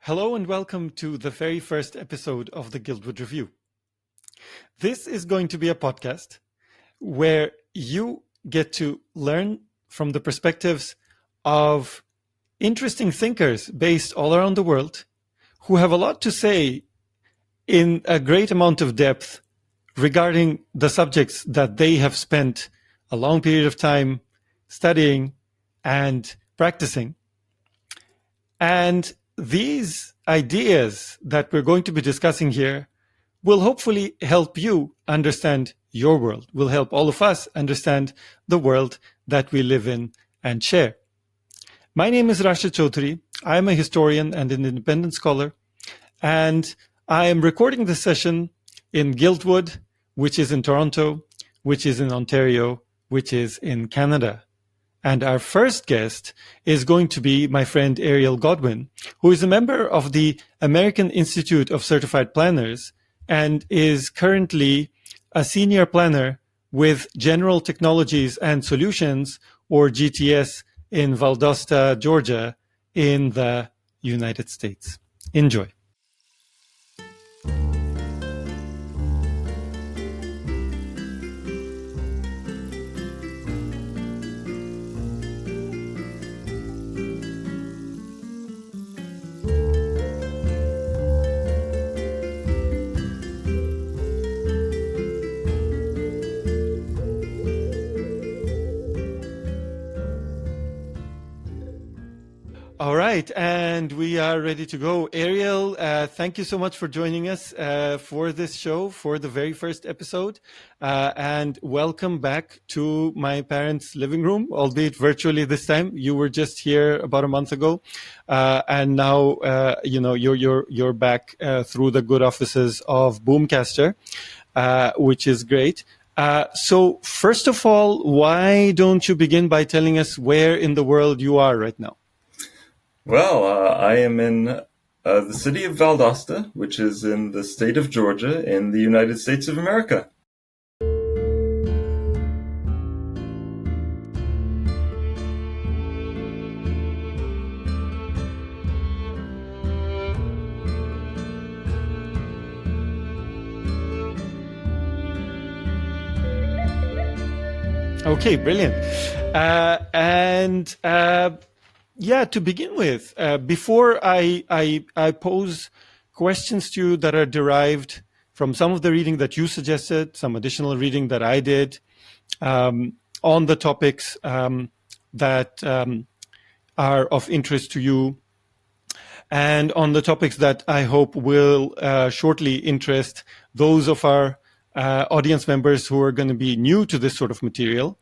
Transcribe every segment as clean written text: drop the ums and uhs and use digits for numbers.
Hello and welcome to the very first episode of the Guildwood Review. This is going to be a podcast where you get to learn from the perspectives of interesting thinkers based all around the world who have a lot to say in a great amount of depth regarding the subjects that they have spent a long period of time studying and practicing. And these ideas that we're going to be discussing here will hopefully help you understand your world, will help all of us understand the world that we live in and share. My name is Rashid Chaudhary. I am a historian and an independent scholar, and I am recording this session in Guildwood, which is in Toronto, which is in Ontario, which is in Canada. And our first guest is going to be my friend Ariel Godwin, who is a member of the American Institute of Certified Planners and is currently a senior planner with General Technologies and Solutions, or GTS, in Valdosta, Georgia, in the United States. Enjoy. All right, and we are ready to go. Ariel, thank you so much for joining us for this show, for the very first episode, and welcome back to my parents' living room, albeit virtually this time. You were just here about a month ago, and now you're back through the good offices of Boomcaster, which is great. So first of all, why don't you begin by telling us where in the world you are right now? Well, I am in the city of Valdosta, which is in the state of Georgia in the United States of America. Okay, brilliant. Yeah, to begin with, before I pose questions to you that are derived from some of the reading that you suggested, some additional reading that I did on the topics that are of interest to you, and on the topics that I hope will shortly interest those of our audience members who are going to be new to this sort of material.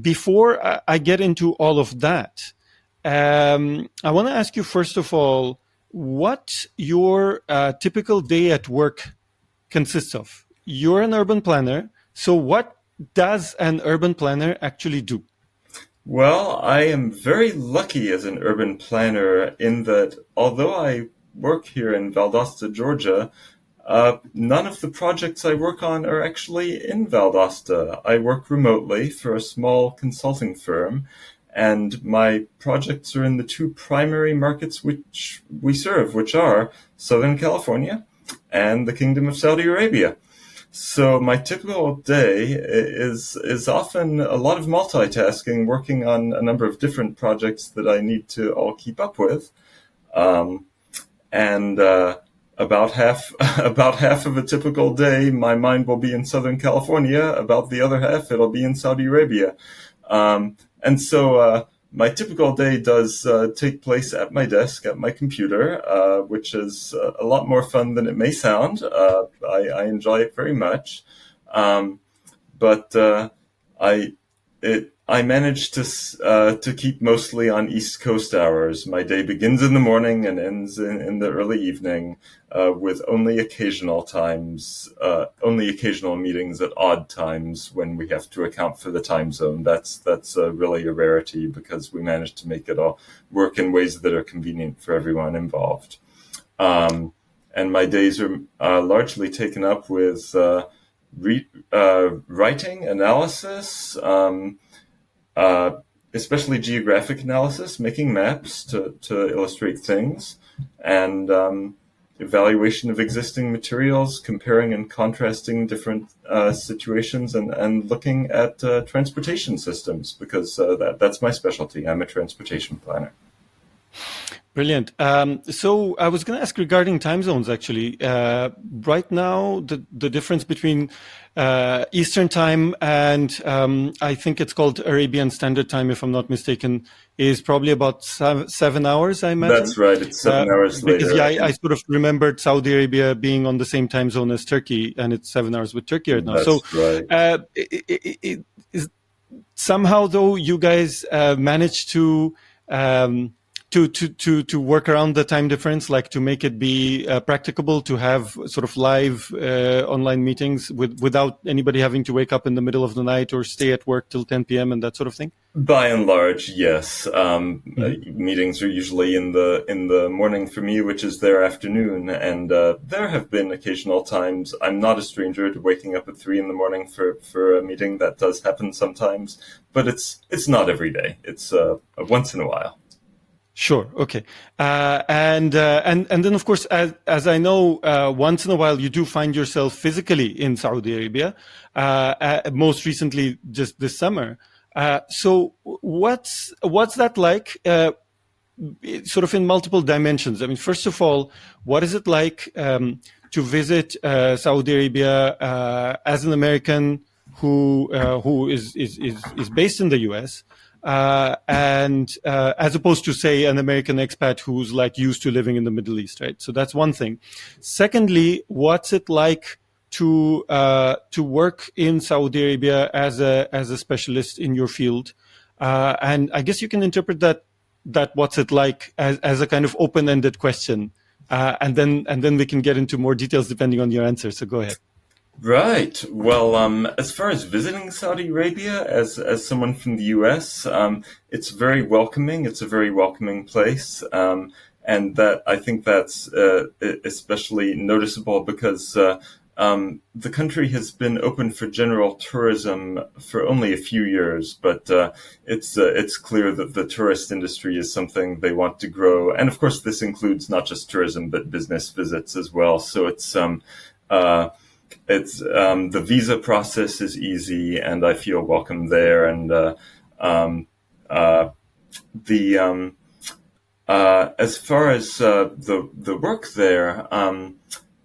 Before I get into all of that, I want to ask you, first of all, what your typical day at work consists of. You're an urban planner, so what does an urban planner actually do? Well, I am very lucky as an urban planner in that although I work here in Valdosta, Georgia, none of the projects I work on are actually in Valdosta. I work remotely for a small consulting firm, and my projects are in the two primary markets which we serve, which are Southern California and the Kingdom of Saudi Arabia. So my typical day is often a lot of multitasking, working on a number of different projects that I need to all keep up with. About half of a typical day, my mind will be in Southern California. About the other half, it'll be in Saudi Arabia. And so my typical day does take place at my desk, at my computer, which is a lot more fun than it may sound. I enjoy it very much. But I manage to keep mostly on East Coast hours. My day begins in the morning and ends in the early evening, with only occasional meetings at odd times when we have to account for the time zone. That's really a rarity because we manage to make it all work in ways that are convenient for everyone involved. And my days are largely taken up with writing, analysis, especially geographic analysis, making maps to illustrate things, and evaluation of existing materials, comparing and contrasting different situations, and looking at transportation systems, because that's my specialty. I'm a transportation planner. Brilliant. So I was going to ask regarding time zones, actually. Right now, the difference between Eastern time and I think it's called Arabian Standard Time, if I'm not mistaken, is probably about 7 hours, I imagine. That's right. It's 7 hours later. Because I sort of remembered Saudi Arabia being on the same time zone as Turkey, and it's 7 hours with Turkey right now. That's right. Somehow, though, you guys managed to work around the time difference, like to make it be practicable to have sort of live online meetings without anybody having to wake up in the middle of the night or stay at work till 10 p.m. and that sort of thing? By and large, yes. Meetings are usually in the morning for me, which is their afternoon, and there have been occasional times. I'm not a stranger to waking up at 3 a.m. for a meeting. That does happen sometimes, but it's not every day. It's once in a while. Sure. Okay. And then, of course, as I know, once in a while you do find yourself physically in Saudi Arabia. Most recently, just this summer. So what's that like? Sort of in multiple dimensions. I mean, first of all, what is it like to visit Saudi Arabia as an American who is based in the U.S. And as opposed to, say, an American expat who's like used to living in the Middle East, right? So that's one thing. Secondly, what's it like to work in Saudi Arabia as a specialist in your field? And I guess you can interpret that what's it like as a kind of open-ended question, and then we can get into more details depending on your answer. So go ahead. Right. Well, as far as visiting Saudi Arabia as someone from the U.S., it's very welcoming. It's a very welcoming place, and that I think that's especially noticeable because the country has been open for general tourism for only a few years, but it's clear that the tourist industry is something they want to grow, and of course, this includes not just tourism but business visits as well. So it's the visa process is easy, and I feel welcome there. And as far as the work there,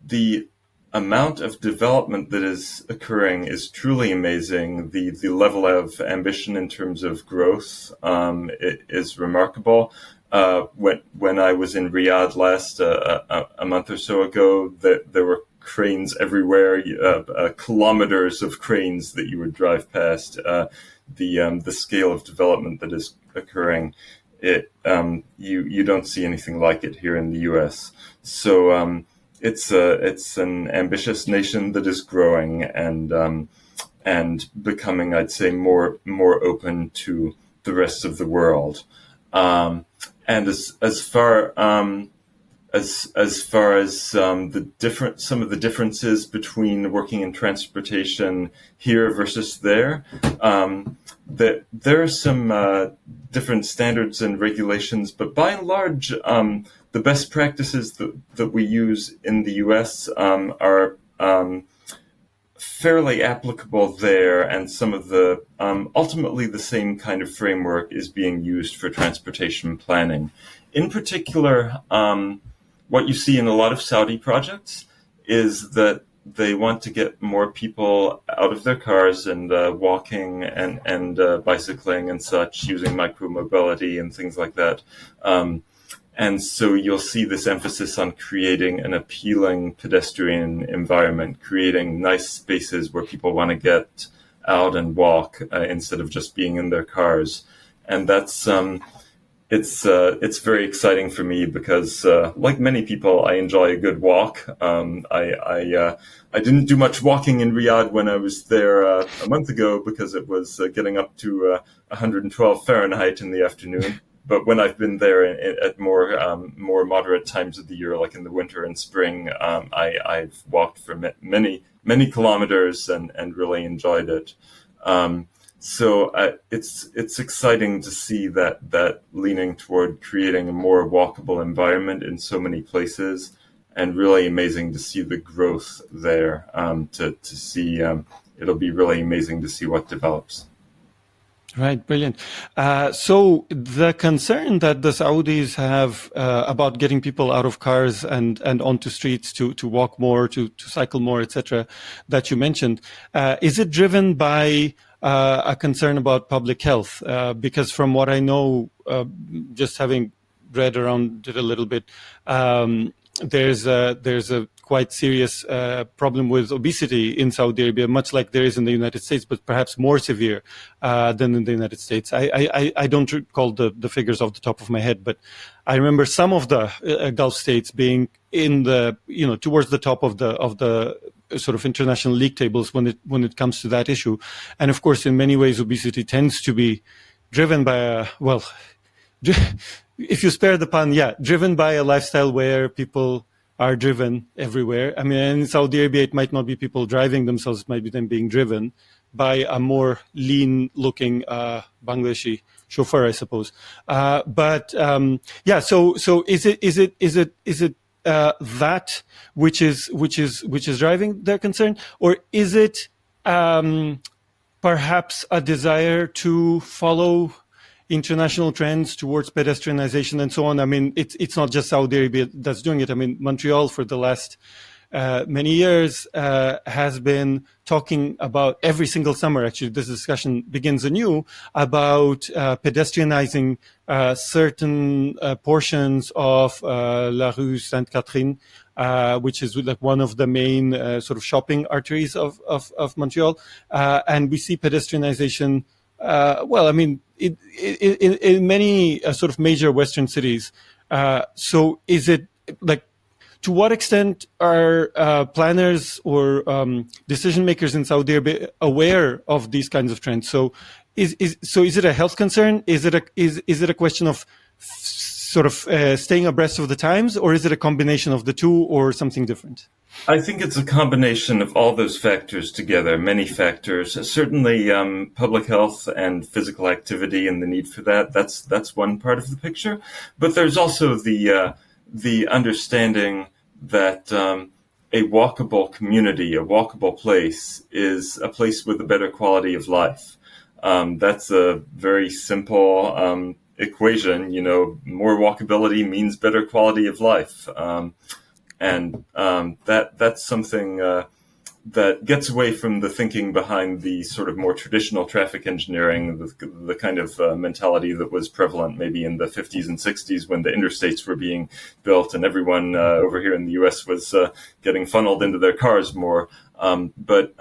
the amount of development that is occurring is truly amazing. The level of ambition in terms of growth it is remarkable. When I was in Riyadh last a month or so ago, there were cranes everywhere, kilometers of cranes that you would drive past. The scale of development that is occurring, you don't see anything like it here in the U.S. So it's an ambitious nation that is growing and becoming, I'd say, more open to the rest of the world. And as far as some of the differences between working in transportation here versus there, that there are some different standards and regulations, but by and large, the best practices that we use in the U.S. Are fairly applicable there, and some of the ultimately the same kind of framework is being used for transportation planning. In particular, what you see in a lot of Saudi projects is that they want to get more people out of their cars and walking and bicycling and such, using micromobility and things like that. And so you'll see this emphasis on creating an appealing pedestrian environment, creating nice spaces where people want to get out and walk instead of just being in their cars. And that's it's very exciting for me because, like many people, I enjoy a good walk. I didn't do much walking in Riyadh when I was there a month ago because it was getting up to 112 Fahrenheit in the afternoon. But when I've been there at more moderate times of the year, like in the winter and spring, I've walked for many kilometers and really enjoyed it. So it's exciting to see that leaning toward creating a more walkable environment in so many places, and really amazing to see the growth there. To see it'll be really amazing to see what develops. Right, brilliant. So the concern that the Saudis have about getting people out of cars and onto streets to walk more, to cycle more, etc., that you mentioned, is it driven by a concern about public health? Because from what I know, just having read around it a little bit, there's a quite serious problem with obesity in Saudi Arabia, much like there is in the United States, but perhaps more severe than in the United States. I don't recall the figures off the top of my head, but I remember some of the Gulf states being in the, towards the top of the sort of international league tables when it comes to that issue. And of course, in many ways, obesity tends to be driven by if you spare the pun, driven by a lifestyle where people are driven everywhere. I mean, in Saudi Arabia, it might not be people driving themselves; it might be them being driven by a more lean-looking Bangladeshi chauffeur, I suppose. So is it that which is driving their concern, or is it perhaps a desire to follow international trends towards pedestrianization and so on? I mean, it's not just Saudi Arabia that's doing it. I mean, Montreal for the last many years has been talking about, every single summer, actually, this discussion begins anew, about pedestrianizing certain portions of La Rue Sainte-Catherine, which is like one of the main sort of shopping arteries of Montreal. And we see pedestrianization in many sort of major Western cities. So is it like, to what extent are planners or decision makers in Saudi Arabia aware of these kinds of trends? So is it a health concern? Is it a question of sort of staying abreast of the times, or is it a combination of the two, or something different? I think it's a combination of all those factors together, many factors. Certainly, public health and physical activity and the need for that. That's one part of the picture. But there's also the understanding that a walkable community, a walkable place, is a place with a better quality of life. That's a very simple equation. More walkability means better quality of life. And that's something that gets away from the thinking behind the sort of more traditional traffic engineering, the kind of mentality that was prevalent maybe in the 50s and 60s when the interstates were being built and everyone over here in the US was getting funneled into their cars more. But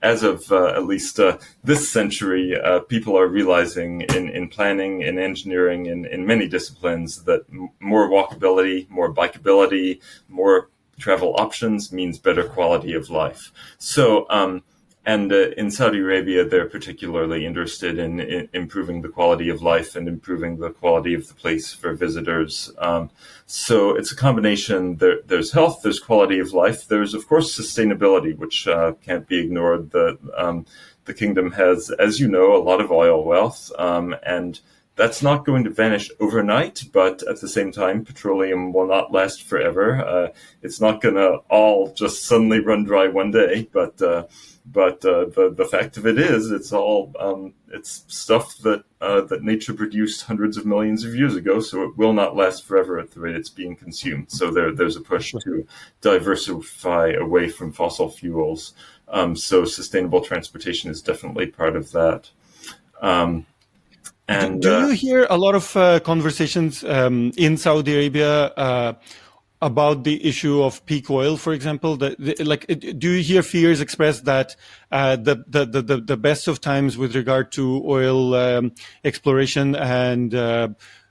as of at least this century, people are realizing in planning, in engineering, in many disciplines that more walkability, more bikeability, more travel options means better quality of life. So, in Saudi Arabia, they're particularly interested in improving the quality of life and improving the quality of the place for visitors. So it's a combination. There's health, there's quality of life, there's of course sustainability, which can't be ignored. The kingdom has, as you know, a lot of oil wealth, and that's not going to vanish overnight, but at the same time, petroleum will not last forever. It's not going to all just suddenly run dry one day, but the fact of it is, it's all it's stuff that nature produced hundreds of millions of years ago, so it will not last forever at the rate it's being consumed. So there's a push to diversify away from fossil fuels. So sustainable transportation is definitely part of that. And do you hear a lot of conversations in Saudi Arabia about the issue of peak oil, for example? Do you hear fears expressed that the best of times with regard to oil exploration and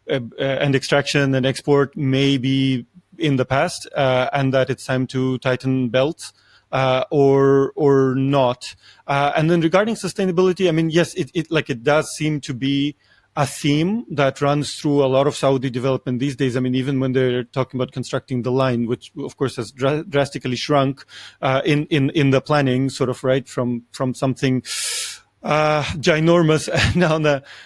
extraction and export may be in the past, and that it's time to tighten belts? Or not? And then regarding sustainability, I mean, yes, it does seem to be a theme that runs through a lot of Saudi development these days. I mean, even when they're talking about constructing the line, which of course has drastically shrunk in the planning, sort of, right, from something ginormous and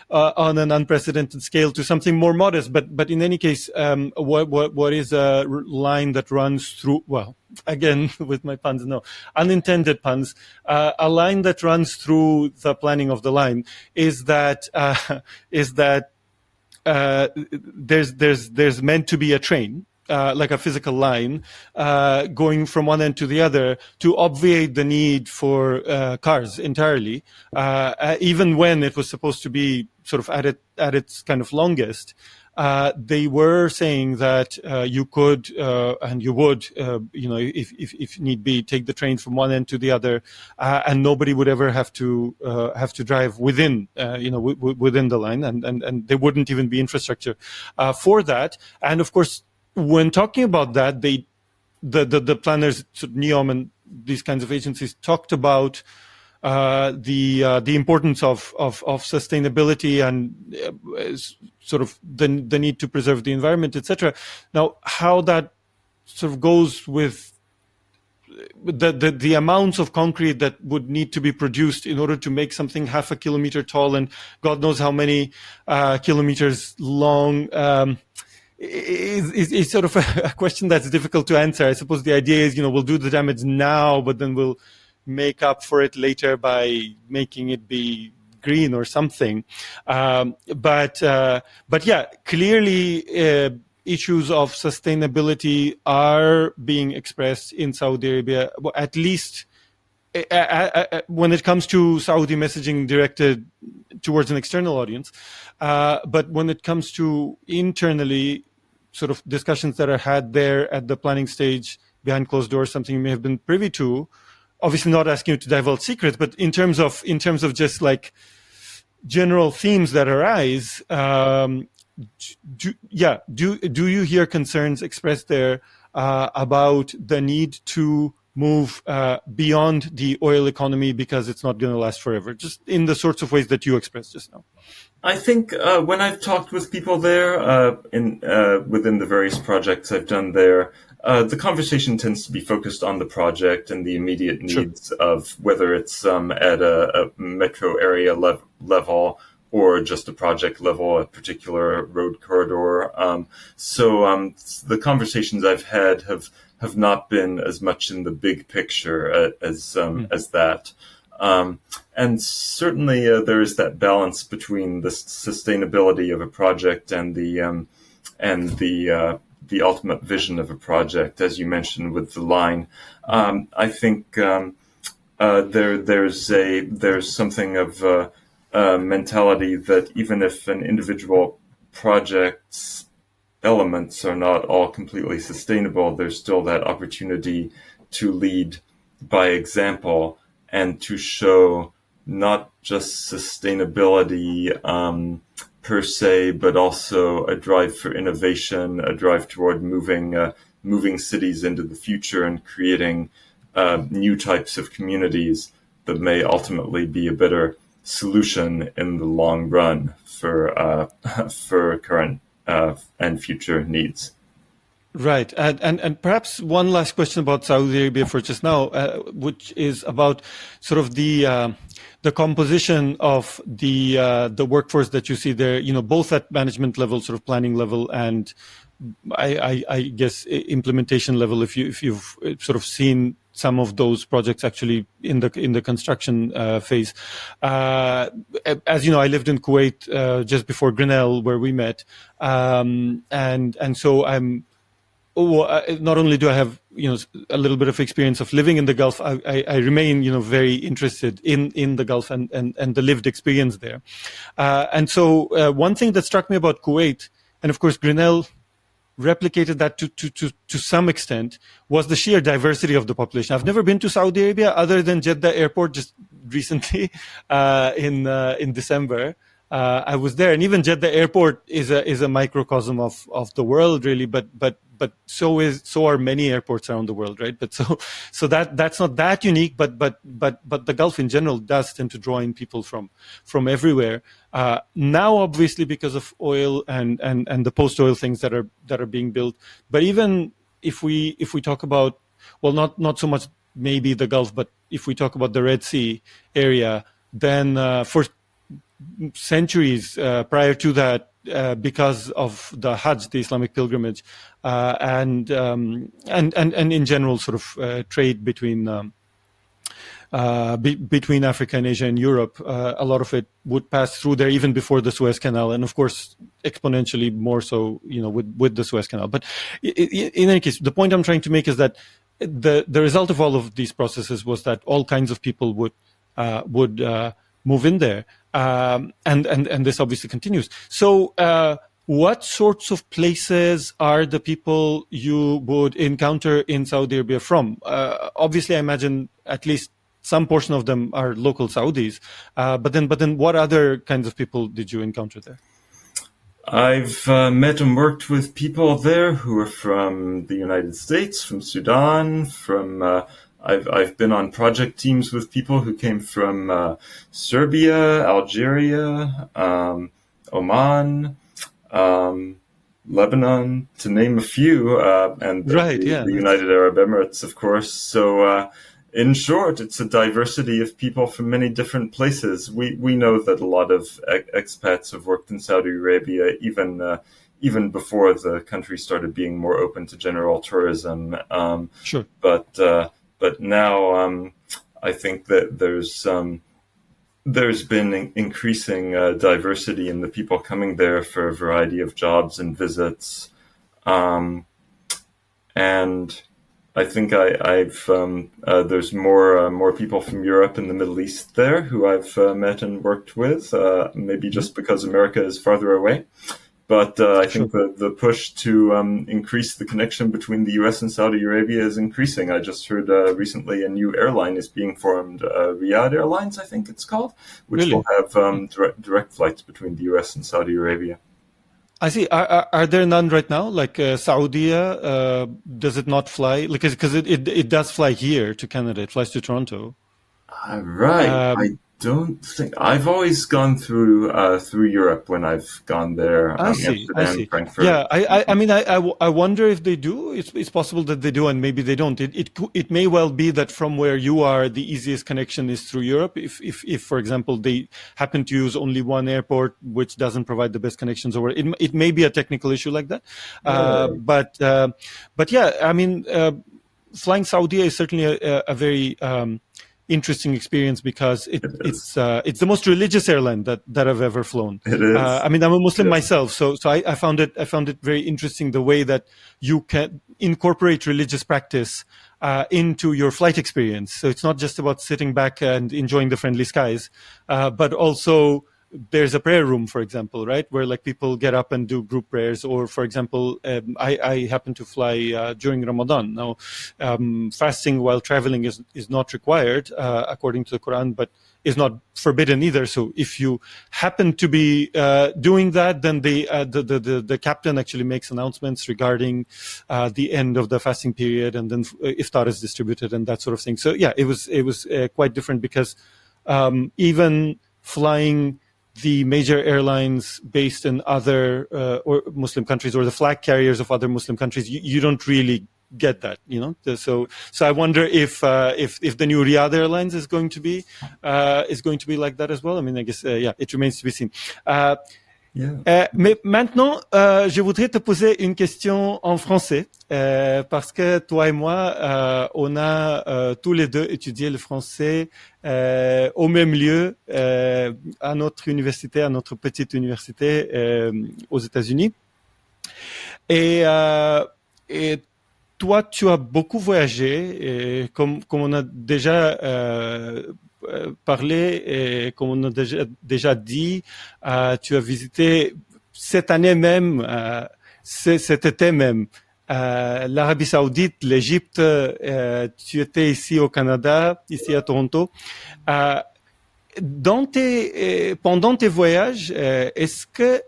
on an unprecedented scale to something more modest. But in any case, what is a line that runs through? Well, again with my puns, no unintended puns. A line that runs through the planning of the line is that there's meant to be a train. Like a physical line going from one end to the other to obviate the need for cars entirely, even when it was supposed to be sort of at its kind of longest. They were saying that you could and you would, if need be, take the train from one end to the other, and nobody would ever have to drive within, within the line, and there wouldn't even be infrastructure for that. And of course, when talking about that, the planners, NEOM and these kinds of agencies, talked about the importance of sustainability and sort of the need to preserve the environment, etc. Now, how that sort of goes with the amounts of concrete that would need to be produced in order to make something half a kilometer tall and God knows how many kilometers long. Is sort of a question that's difficult to answer. I suppose the idea is, we'll do the damage now, but then we'll make up for it later by making it be green or something. But yeah, clearly issues of sustainability are being expressed in Saudi Arabia, at least when it comes to Saudi messaging directed towards an external audience. But when it comes to internally, sort of discussions that are had there at the planning stage behind closed doors, something you may have been privy to, obviously not asking you to divulge secrets, but in terms of just like general themes that arise, do you hear concerns expressed there about the need to move beyond the oil economy because it's not going to last forever, just in the sorts of ways that you expressed just now? I think when I've talked with people there within the various projects I've done there, the conversation tends to be focused on the project and the immediate needs of whether it's at a metro area level or just a project level, a particular road corridor. So the conversations I've had have not been as much in the big picture as that. And certainly there is that balance between the sustainability of a project and the ultimate vision of a project, as you mentioned with the line. I think there's something of a mentality that even if an individual project's elements are not all completely sustainable, there's still that opportunity to lead by example and to show not just sustainability per se, but also a drive for innovation, a drive toward moving cities into the future and creating new types of communities that may ultimately be a better solution in the long run for current and future needs. Right, and perhaps one last question about Saudi Arabia for just now, which is about sort of the composition of the workforce that you see there. Both at management level, sort of planning level, and I guess implementation level. If you've sort of seen some of those projects actually in the construction phase. As you know, I lived in Kuwait just before Grinnell, where we met, and so I'm. Not only do I have a little bit of experience of living in the Gulf, I remain very interested in the Gulf and the lived experience there. And so one thing that struck me about Kuwait, and of course Grinnell replicated that to some extent, was the sheer diversity of the population. I've never been to Saudi Arabia other than Jeddah Airport just recently in December. I was there, and even Jeddah Airport is a microcosm of the world, really. But so are many airports around the world, right? But so that's not that unique. But the Gulf in general does tend to draw in people from everywhere. Now, obviously, because of oil and the post-oil things that are being built. But even if we talk about, well, not so much maybe the Gulf, but if we talk about the Red Sea area. then for centuries prior to that, because of the Hajj, the Islamic pilgrimage, and in general sort of trade between Africa and Asia and Europe, a lot of it would pass through there even before the Suez Canal, and of course exponentially more so, with the Suez Canal. But in any case, the point I'm trying to make is that the result of all of these processes was that all kinds of people would move in there, and this obviously continues. So, what sorts of places are the people you would encounter in Saudi Arabia from? Obviously, I imagine at least some portion of them are local Saudis, but then what other kinds of people did you encounter there? I've met and worked with people there who are from the United States, from Sudan, I've been on project teams with people who came from Serbia, Algeria, Oman, Lebanon, to name a few, and the United Arab Emirates, of course. So, in short, it's a diversity of people from many different places. We know that a lot of expats have worked in Saudi Arabia, even before the country started being more open to general tourism. Sure. But now I think that there's been increasing diversity in the people coming there for a variety of jobs and visits, and I think I've there's more people from Europe and the Middle East there who I've met and worked with, maybe just because America is farther away. But I think the push to increase the connection between the U.S. and Saudi Arabia is increasing. I just heard recently a new airline is being formed, Riyadh Airlines, I think it's called, which will have direct flights between the U.S. and Saudi Arabia. I see. Are there none right now? Like Saudia, does it not fly? Because it does fly here to Canada. It flies to Toronto. Right. I don't think I've always gone through Europe when I've gone there. I see. Frankfurt. Yeah, I mean, I wonder if they do. It's possible that they do, and maybe they don't. It may well be that from where you are, the easiest connection is through Europe. If for example they happen to use only one airport, which doesn't provide the best connections, or it may be a technical issue like that. But yeah, I mean, flying Saudi is certainly a very interesting experience because it's the most religious airline that I've ever flown. It is. I mean, I'm a Muslim myself, so I found it very interesting the way that you can incorporate religious practice into your flight experience. So it's not just about sitting back and enjoying the friendly skies, but also there's a prayer room, for example, right, where like people get up and do group prayers. Or, for example, I happen to fly during Ramadan. Now, fasting while traveling is not required according to the Quran, but is not forbidden either. So if you happen to be doing that, then the captain actually makes announcements regarding the end of the fasting period, and then iftar is distributed and that sort of thing. So yeah, it was quite different because even flying the major airlines based in other or Muslim countries, or the flag carriers of other Muslim countries, you don't really get that, So I wonder if the new Riyadh Airlines is going to be like that as well. I mean, I guess it remains to be seen. Mais maintenant, je voudrais te poser une question en français, parce que toi et moi, on a tous les deux étudié le français au même lieu, à notre université, à notre petite université aux États-Unis. Et toi, tu as beaucoup voyagé, et comme on a déjà parlé et comme on a déjà dit, tu as visité cette année même, cet été même, l'Arabie Saoudite, l'Égypte, tu étais ici au Canada, ici à Toronto. Pendant tes voyages, est-ce que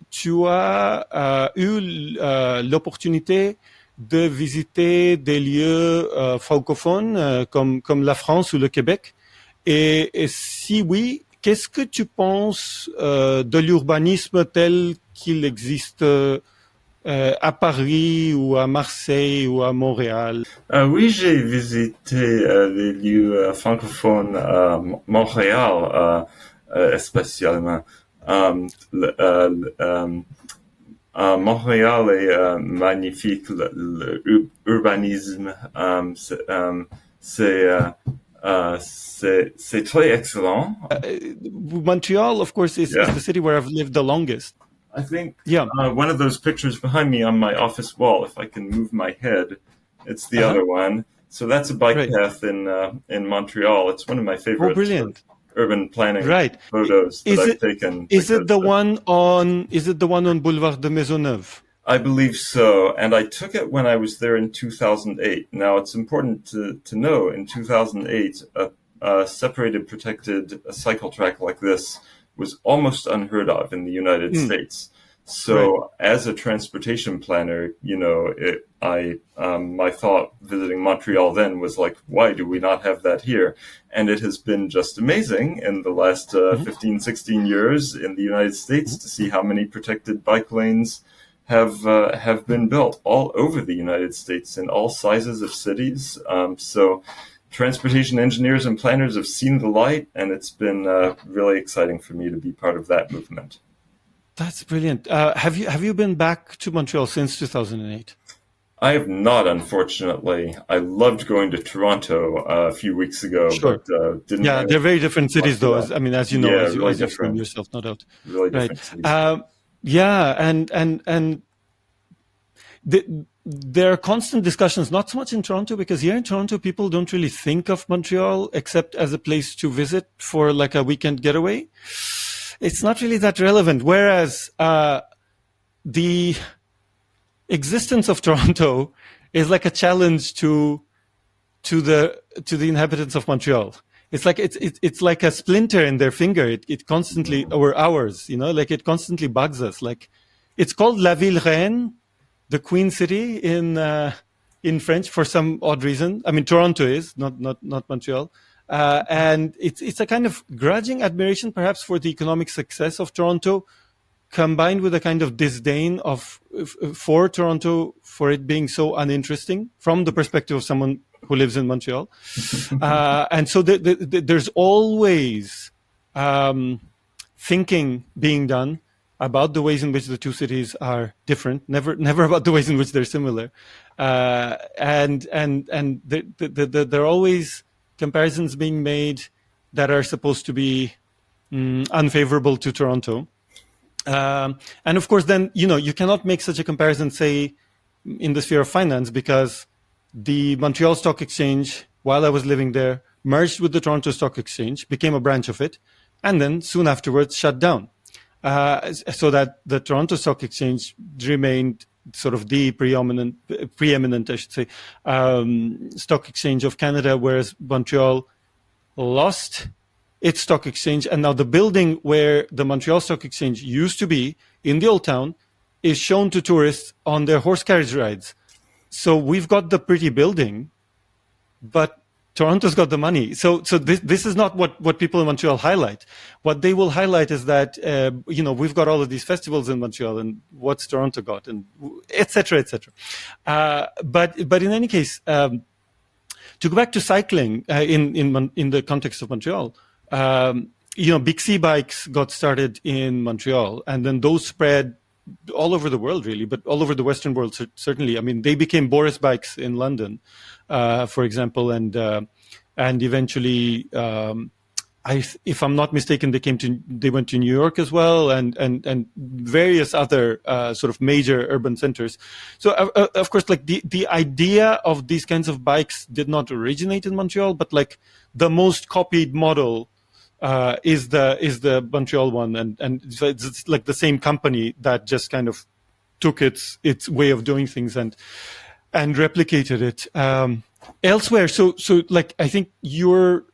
tu as eu l'opportunité de visiter des lieux francophones comme la France ou le Québec? Et si oui, qu'est-ce que tu penses de l'urbanisme tel qu'il existe à Paris ou à Marseille ou à Montréal? Oui, j'ai visité les lieux francophones à Montréal, spécialement. Montréal est magnifique, l'urbanisme, c'est c'est très excellent. Montreal, of course, is the city where I've lived the longest. I think Yeah. One of those pictures behind me on my office wall, if I can move my head, it's the other one. So that's a bike path in Montreal. It's one of my favorite brilliant. Urban planning photos that I've taken. Is it the one on Boulevard de Maisonneuve? I believe so, and I took it when I was there in 2008. Now, it's important to know, in 2008, a separated, protected cycle track like this was almost unheard of in the United States. So, as a transportation planner, my thought visiting Montreal then was like, why do we not have that here? And it has been just amazing in the last 15, 16 years in the United States to see how many protected bike lanes have been built all over the United States in all sizes of cities. So transportation engineers and planners have seen the light, and it's been really exciting for me to be part of that movement. That's brilliant. Have you been back to Montreal since 2008? I have not, unfortunately. I loved going to Toronto a few weeks ago, but didn't. Yeah, they're very different cities, though. As you know, as you've seen yourself, no doubt. Really different cities. And there are constant discussions, not so much in Toronto, because here in Toronto, people don't really think of Montreal except as a place to visit for like a weekend getaway. It's not really that relevant. Whereas the existence of Toronto is like a challenge to the inhabitants of Montreal. It's like a splinter in their finger. It constantly, or ours, like it constantly bugs us. Like, it's called La Ville Reine, the Queen City in French for some odd reason. I mean, Toronto is not Montreal, and it's a kind of grudging admiration, perhaps, for the economic success of Toronto, combined with a kind of disdain for Toronto for it being so uninteresting from the perspective of someone who lives in Montreal. And so there's always thinking being done about the ways in which the two cities are different, never about the ways in which they're similar. And there are always comparisons being made that are supposed to be unfavorable to Toronto. And of course, then, you cannot make such a comparison, say, in the sphere of finance, because the Montreal Stock Exchange, while I was living there, merged with the Toronto Stock Exchange, became a branch of it, and then soon afterwards shut down. So that the Toronto Stock Exchange remained sort of the preeminent, I should say, stock exchange of Canada, whereas Montreal lost its stock exchange. And now the building where the Montreal Stock Exchange used to be in the old town is shown to tourists on their horse carriage rides. So we've got the pretty building, but Toronto's got the money. So this is not what people in Montreal highlight. What they will highlight is that, we've got all of these festivals in Montreal, and what's Toronto got, and et cetera, et cetera. But in any case, to go back to cycling in the context of Montreal, Bixi bikes got started in Montreal, and then those spread all over the world, really, but all over the Western world, certainly. I mean, they became Boris bikes in London, for example, and eventually, if I'm not mistaken, they went to New York as well, and various other sort of major urban centers. So, of course, like the idea of these kinds of bikes did not originate in Montreal, but like the most copied model is the Montreal one, and it's like the same company that just kind of took its way of doing things and replicated it elsewhere. So like, I think you're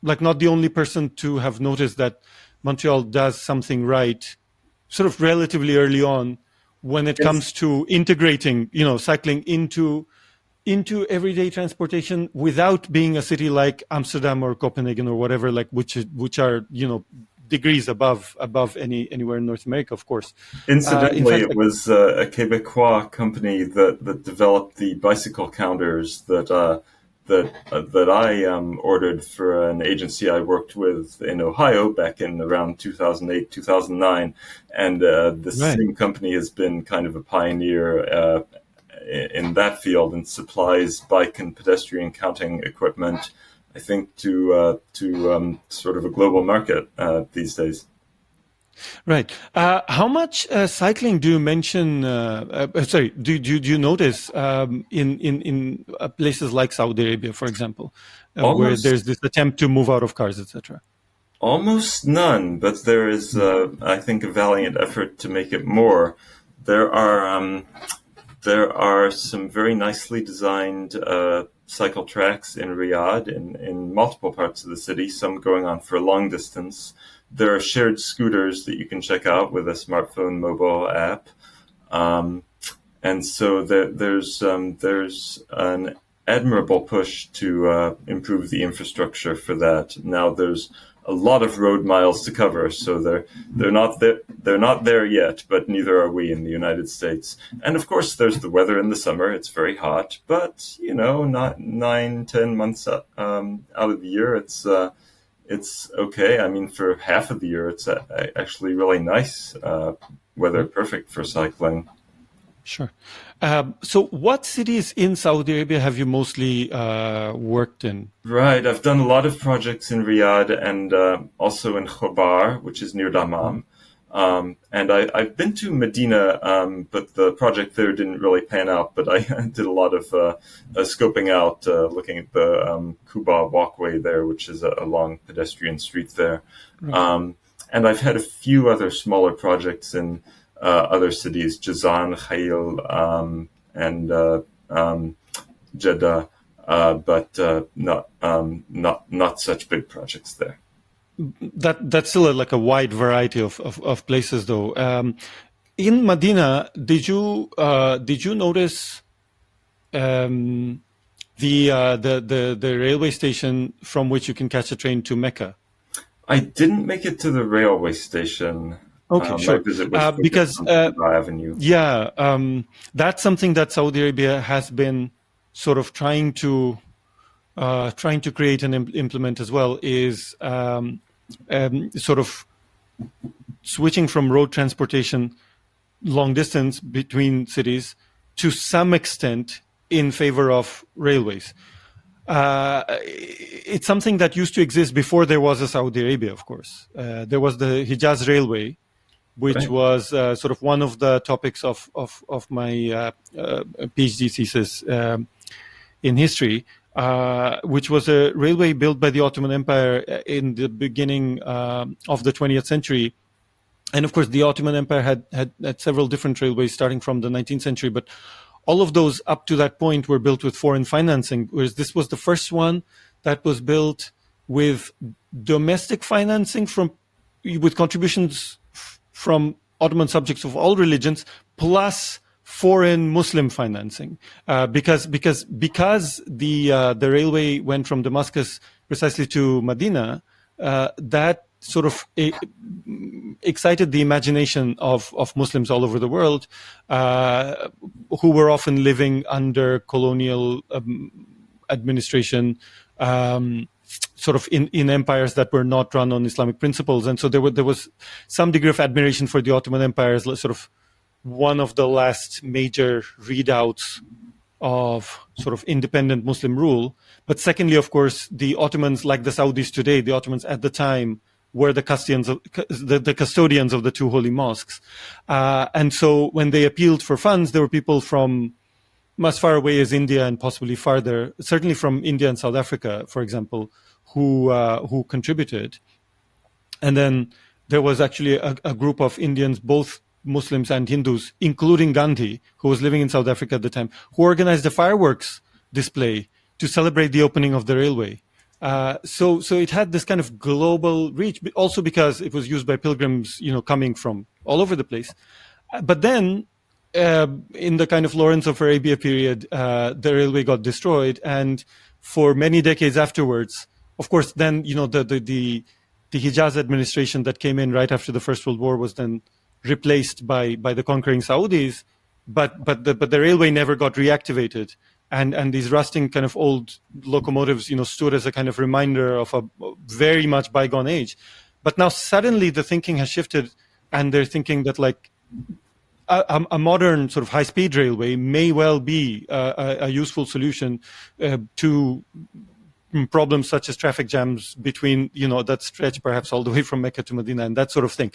like not the only person to have noticed that Montreal does something right, sort of relatively early on, when it comes to integrating, cycling into everyday transportation without being a city like Amsterdam or Copenhagen or whatever, like which are degrees above anywhere in North America, of course. Incidentally, it was a Québécois company that developed the bicycle counters that I ordered for an agency I worked with in Ohio back in around 2008, 2009. And the same company has been kind of a pioneer in that field and supplies bike and pedestrian counting equipment, I think, to sort of a global market these days. Right. How much cycling do you mention? Do you notice in places like Saudi Arabia, for example, where there's this attempt to move out of cars, etc.? Almost none, but there is, I think, a valiant effort to make it more. There are some very nicely designed cycle tracks in Riyadh in multiple parts of the city, some going on for a long distance. There are shared scooters that you can check out with a smartphone mobile app. And so there's an admirable push to improve the infrastructure for that. Now there's a lot of road miles to cover, so they're not there yet, but neither are we in the United States. And of course, there's the weather in the summer. It's very hot, but not 9-10 months out of the year, it's okay. I mean, for half of the year, it's actually really nice weather, perfect for cycling. Sure. So what cities in Saudi Arabia have you mostly worked in? Right. I've done a lot of projects in Riyadh and also in Khobar, which is near Dammam. And I've been to Medina, but the project there didn't really pan out. But I did a lot of scoping out, looking at the Quba walkway there, which is a long pedestrian street there. Right. And I've had a few other smaller projects in other cities, Jazan, Khail, and Jeddah, but not such big projects there. That's still like a wide variety of places, though. In Medina, did you notice the railway station from which you can catch a train to Mecca? I didn't make it to the railway station. Okay, sure. Because Avenue. That's something that Saudi Arabia has been sort of trying to create and implement as well, is sort of switching from road transportation long distance between cities to some extent in favor of railways. It's something that used to exist before there was a Saudi Arabia, of course. There was the Hijaz Railway, which was sort of one of the topics of my PhD thesis in history, which was a railway built by the Ottoman Empire in the beginning of the 20th century. And of course, the Ottoman Empire had several different railways starting from the 19th century, but all of those up to that point were built with foreign financing, whereas this was the first one that was built with domestic financing with contributions from Ottoman subjects of all religions, plus foreign Muslim financing, because the railway went from Damascus precisely to Medina, that sort of excited the imagination of Muslims all over the world, who were often living under colonial administration, sort of in empires that were not run on Islamic principles. And so there was some degree of admiration for the Ottoman Empire as sort of one of the last major readouts of sort of independent Muslim rule. But secondly, of course, the Ottomans, like the Saudis today, the Ottomans at the time were the custodians of the two holy mosques. And so when they appealed for funds, there were people from as far away as India and possibly farther, certainly from India and South Africa, for example, who contributed. And then there was actually a group of Indians, both Muslims and Hindus, including Gandhi, who was living in South Africa at the time, who organized a fireworks display to celebrate the opening of the railway. So it had this kind of global reach, also because it was used by pilgrims, coming from all over the place. But then, in the kind of Lawrence of Arabia period, the railway got destroyed, and for many decades afterwards, of course, then the the Hijaz administration that came in right after the First World War was then replaced by the conquering Saudis, but the railway never got reactivated, and these rusting kind of old locomotives, stood as a kind of reminder of a very much bygone age. But now suddenly the thinking has shifted, and they're thinking that like a modern sort of high-speed railway may well be a useful solution to problems such as traffic jams between, that stretch perhaps all the way from Mecca to Medina and that sort of thing.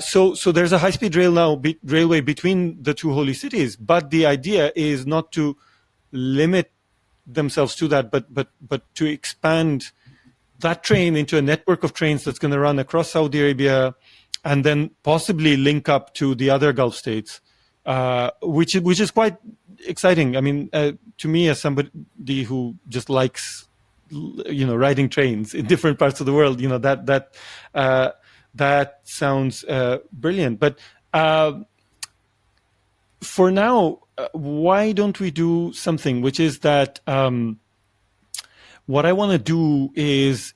So there's a high-speed railway between the two holy cities, but the idea is not to limit themselves to that, but to expand that train into a network of trains that's going to run across Saudi Arabia and then possibly link up to the other Gulf states, which is quite exciting. I mean, to me, as somebody who just likes, riding trains in different parts of the world, that sounds brilliant. But for now, why don't we do something, which is that what I want to do is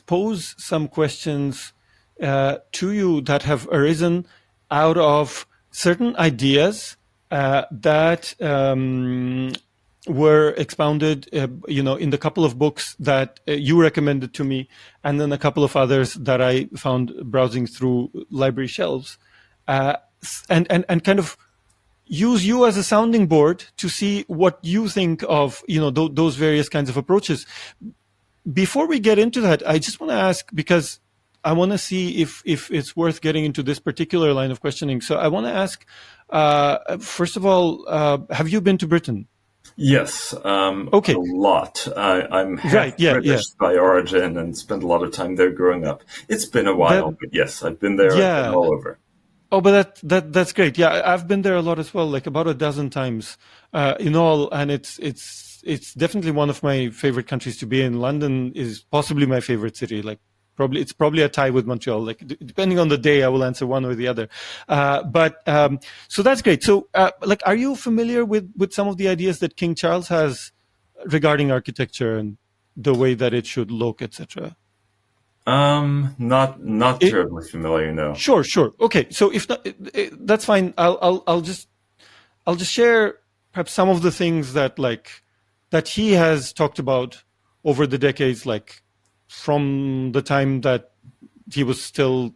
pose some questions to you that have arisen out of certain ideas that were expounded, in the couple of books that you recommended to me, and then a couple of others that I found browsing through library shelves, and kind of use you as a sounding board to see what you think of, those various kinds of approaches. Before we get into that, I just want to ask, because I want to see if it's worth getting into this particular line of questioning. So I want to ask, first of all, have you been to Britain? Yes, okay. A lot. I'm half British by origin and spent a lot of time there growing up. It's been a while, but yes, I've been there. I've been all over. Oh, but that's great. Yeah, I've been there a lot as well, like about a dozen times in all, and it's definitely one of my favorite countries to be in. London is possibly my favorite city. Like it's probably a tie with Montreal. Like depending on the day, I will answer one or the other. So that's great. So are you familiar with some of the ideas that King Charles has regarding architecture and the way that it should look, etc.? Not terribly familiar, no. Sure. Okay, so if not, that's fine. I'll just share perhaps some of the things that he has talked about over the decades, like from the time that he was still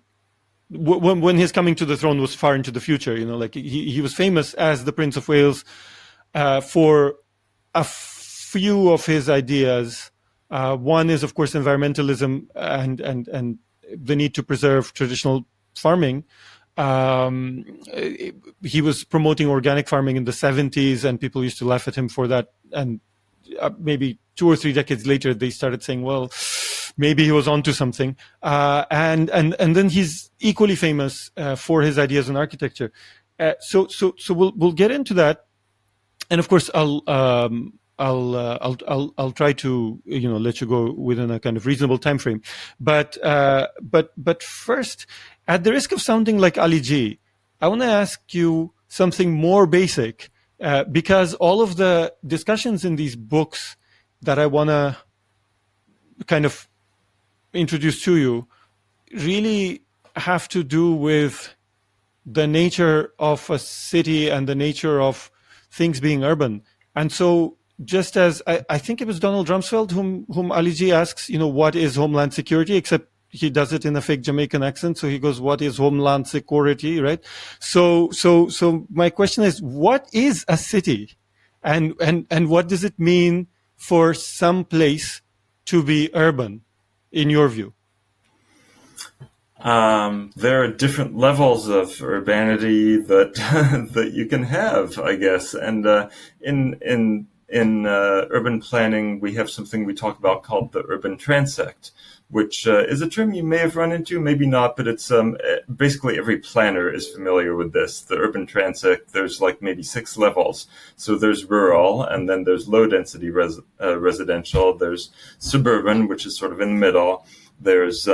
when his coming to the throne was far into the future. He was famous as the Prince of Wales for a few of his ideas. One is, of course, environmentalism and the need to preserve traditional farming. He was promoting organic farming in the 70s, and people used to laugh at him for that. And maybe 2 or 3 decades later, they started saying, well, maybe he was onto something. And then he's equally famous for his ideas on architecture. So we'll get into that. And of course, I'll try to let you go within a kind of reasonable time frame, but first, at the risk of sounding like Ali G, I want to ask you something more basic, because all of the discussions in these books that I want to kind of introduce to you really have to do with the nature of a city and the nature of things being urban, and so. Just as I think it was Donald Rumsfeld whom Ali G asks, what is homeland security? Except he does it in a fake Jamaican accent. So he goes, what is homeland security, right? So my question is, what is a city? And what does it mean for some place to be urban, in your view? There are different levels of urbanity that you can have, I guess. And in urban planning, we have something we talk about called the urban transect, which is a term you may have run into, maybe not, but it's basically every planner is familiar with this. The urban transect, there's like maybe 6 levels. So there's rural, and then there's low-density residential. There's suburban, which is sort of in the middle. There's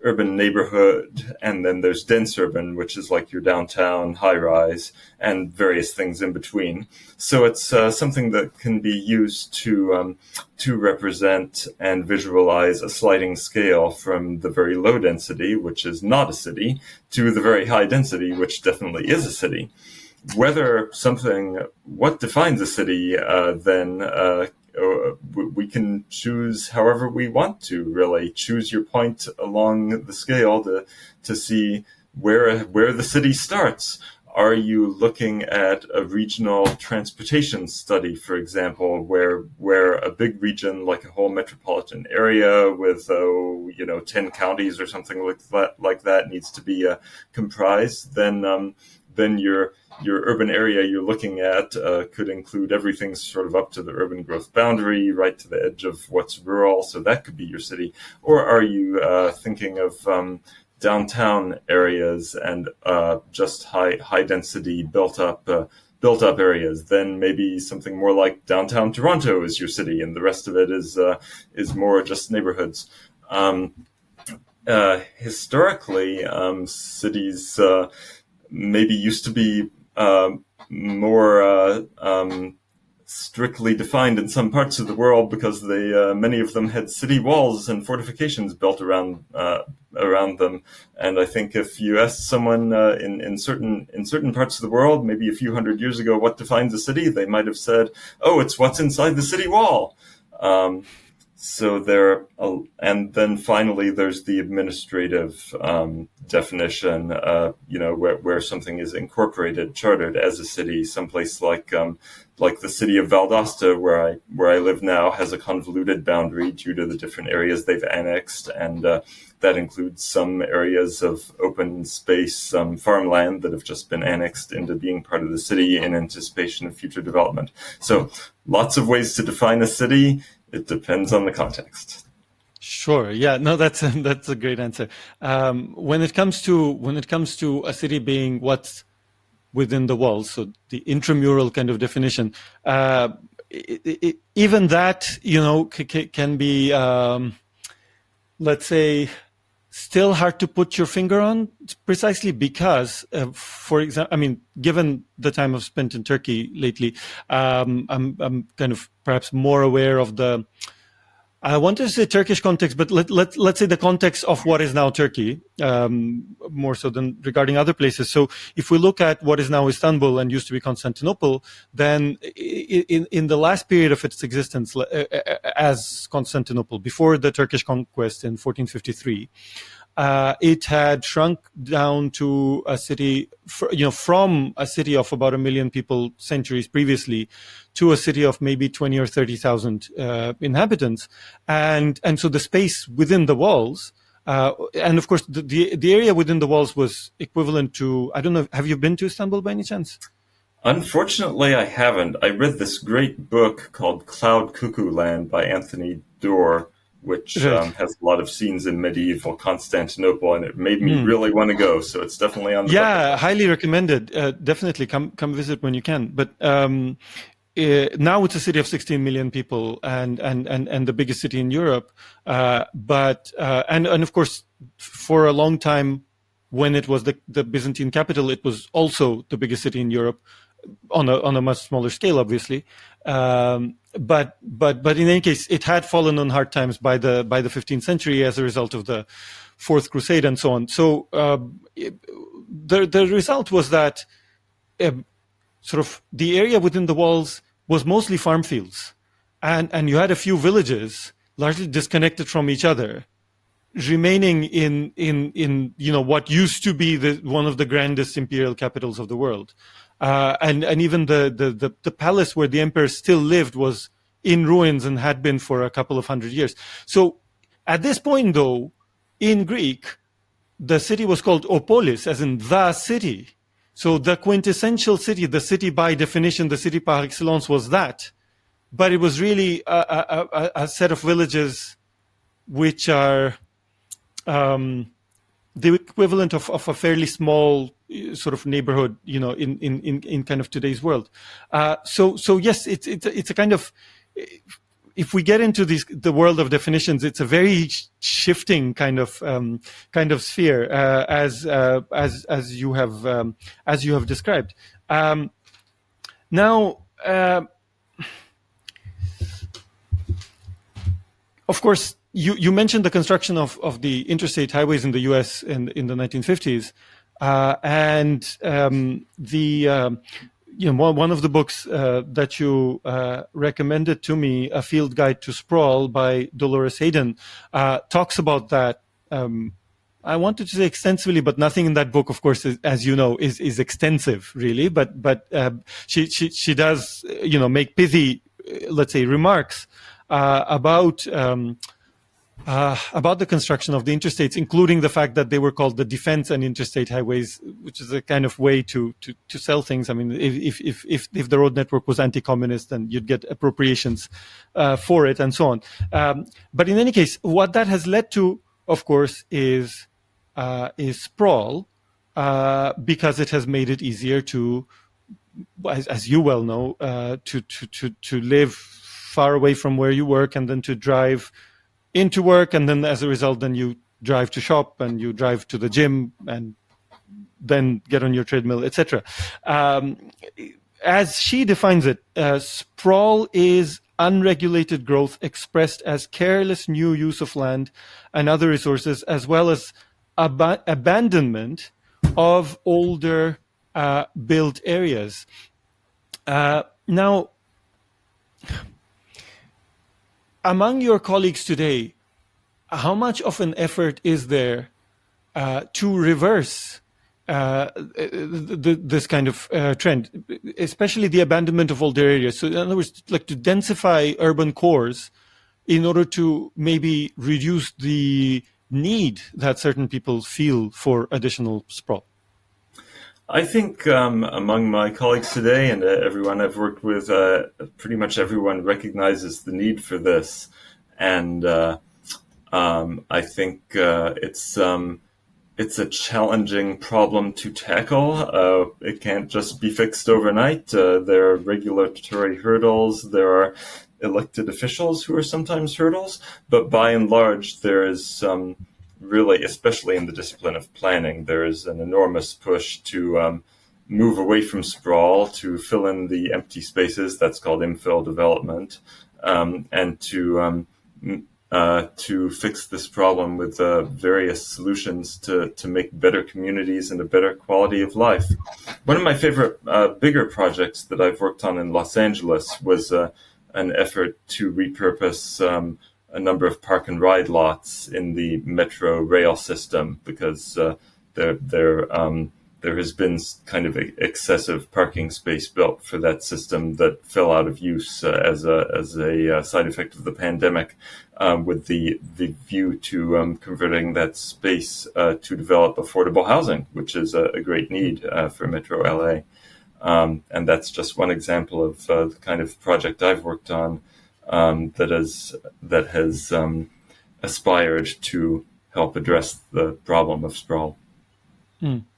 urban neighborhood, and then there's dense urban, which is like your downtown, high rise, and various things in between. So it's something that can be used to represent and visualize a sliding scale from the very low density, which is not a city, to the very high density, which definitely is a city. What defines a city, then we can choose however we want to, really. Choose your point along the scale to see where the city starts. Are you looking at a regional transportation study, for example, where a big region like a whole metropolitan area with 10 counties or something like that needs to be comprised? Then your urban area you're looking at could include everything sort of up to the urban growth boundary, right to the edge of what's rural. So that could be your city. Or are you thinking of downtown areas and just high density built up areas? Then maybe something more like downtown Toronto is your city, and the rest of it is more just neighborhoods. Historically, cities maybe used to be more strictly defined in some parts of the world because many of them had city walls and fortifications built around them. And I think if you asked someone in certain parts of the world, maybe a few hundred years ago, what defines a city, they might have said, "Oh, it's what's inside the city wall." And then finally, there's the administrative definition, where something is incorporated, chartered as a city. Someplace like the city of Valdosta, where I live now, has a convoluted boundary due to the different areas they've annexed, and that includes some areas of open space, some farmland that have just been annexed into being part of the city in anticipation of future development. So, lots of ways to define a city. It depends on the context. Sure. Yeah. No, that's a great answer. When it comes to a city being what's within the walls, so the intramural kind of definition, even that can be, let's say, still hard to put your finger on, precisely because, for example, given the time I've spent in Turkey lately, I'm kind of perhaps more aware of I want to say Turkish context, but let's say the context of what is now Turkey, more so than regarding other places. So if we look at what is now Istanbul and used to be Constantinople, then in the last period of its existence as Constantinople, before the Turkish conquest in 1453, it had shrunk down to a city, from a city of about 1 million people centuries previously to a city of maybe 20 or 30,000 inhabitants. And so the space within the walls, and of course the area within the walls was equivalent to, I don't know, have you been to Istanbul by any chance? Unfortunately, I haven't. I read this great book called Cloud Cuckoo Land by Anthony Doerr, which has a lot of scenes in medieval Constantinople, and it made me really want to go. So it's definitely on the bucket list. Highly recommended. Definitely come visit when you can. But now it's a city of 16 million people and the biggest city in Europe. But of course, for a long time, when it was the Byzantine capital, it was also the biggest city in Europe on a much smaller scale, obviously. But in any case, it had fallen on hard times by the 15th century as a result of the Fourth Crusade and so on. So the result was that sort of the area within the walls was mostly farm fields, and you had a few villages largely disconnected from each other, remaining in what used to be one of the grandest imperial capitals of the world. And even the palace where the emperor still lived was in ruins and had been for a couple of hundred years. So at this point, though, in Greek, the city was called Opolis, as in the city. So the quintessential city, the city by definition, the city par excellence was that. But it was really a set of villages which are the equivalent of a fairly small sort of neighborhood, in kind of today's world. So yes, it's a kind of, if we get into the world of definitions, it's a very shifting kind of sphere, as you have described. Now, of course, you mentioned the construction of the interstate highways in the U.S. in the 1950s, and one of the books that you recommended to me, A Field Guide to Sprawl by Dolores Hayden, talks about that. I wanted to say extensively, but nothing in that book, of course, as you know, is extensive, really. But she does, make pithy, let's say, remarks about the construction of the interstates, including the fact that they were called the defense and interstate highways, which is a kind of way to sell things. I mean, if the road network was anti-communist, then you'd get appropriations for it and so on. But in any case, what that has led to, of course, is sprawl, because it has made it easier to, as you well know, to live far away from where you work, and then to drive into work, and then as a result, then you drive to shop, and you drive to the gym, and then get on your treadmill, etc. As she defines it, sprawl is unregulated growth expressed as careless new use of land and other resources, as well as abandonment of older built areas. Now, among your colleagues today, how much of an effort is there to reverse this kind of trend, especially the abandonment of older areas? So in other words, like to densify urban cores in order to maybe reduce the need that certain people feel for additional sprawl. I think among my colleagues today and everyone I've worked with, pretty much everyone recognizes the need for this. And I think it's a challenging problem to tackle. It can't just be fixed overnight. There are regulatory hurdles. There are elected officials who are sometimes hurdles. But by and large, there is really, especially in the discipline of planning, there is an enormous push to move away from sprawl, to fill in the empty spaces. That's called infill development, and to fix this problem with various solutions to make better communities and a better quality of life. One of my favorite bigger projects that I've worked on in Los Angeles was an effort to repurpose a number of park and ride lots in the metro rail system, because there has been kind of excessive parking space built for that system that fell out of use as a side effect of the pandemic, with the view to converting that space to develop affordable housing, which is a great need for Metro LA. And that's just one example of the kind of project I've worked on that has aspired to help address the problem of sprawl.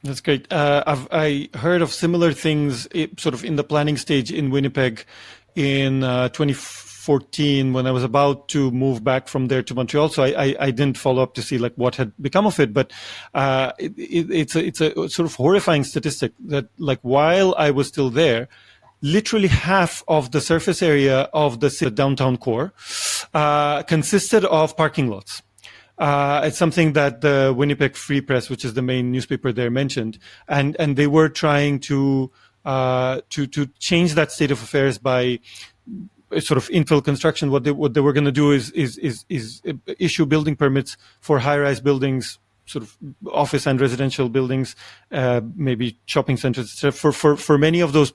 That's great. I heard of similar things sort of in the planning stage in Winnipeg in 2014 when I was about to move back from there to Montreal. So I didn't follow up to see like what had become of it. But it's a sort of horrifying statistic that like while I was still there, literally half of the surface area of the downtown core consisted of parking lots. It's something that the Winnipeg Free Press, which is the main newspaper there, mentioned, and they were trying to change that state of affairs by sort of infill construction. What they were going to do is issue building permits for high-rise buildings, sort of office and residential buildings, maybe shopping centers, for many of those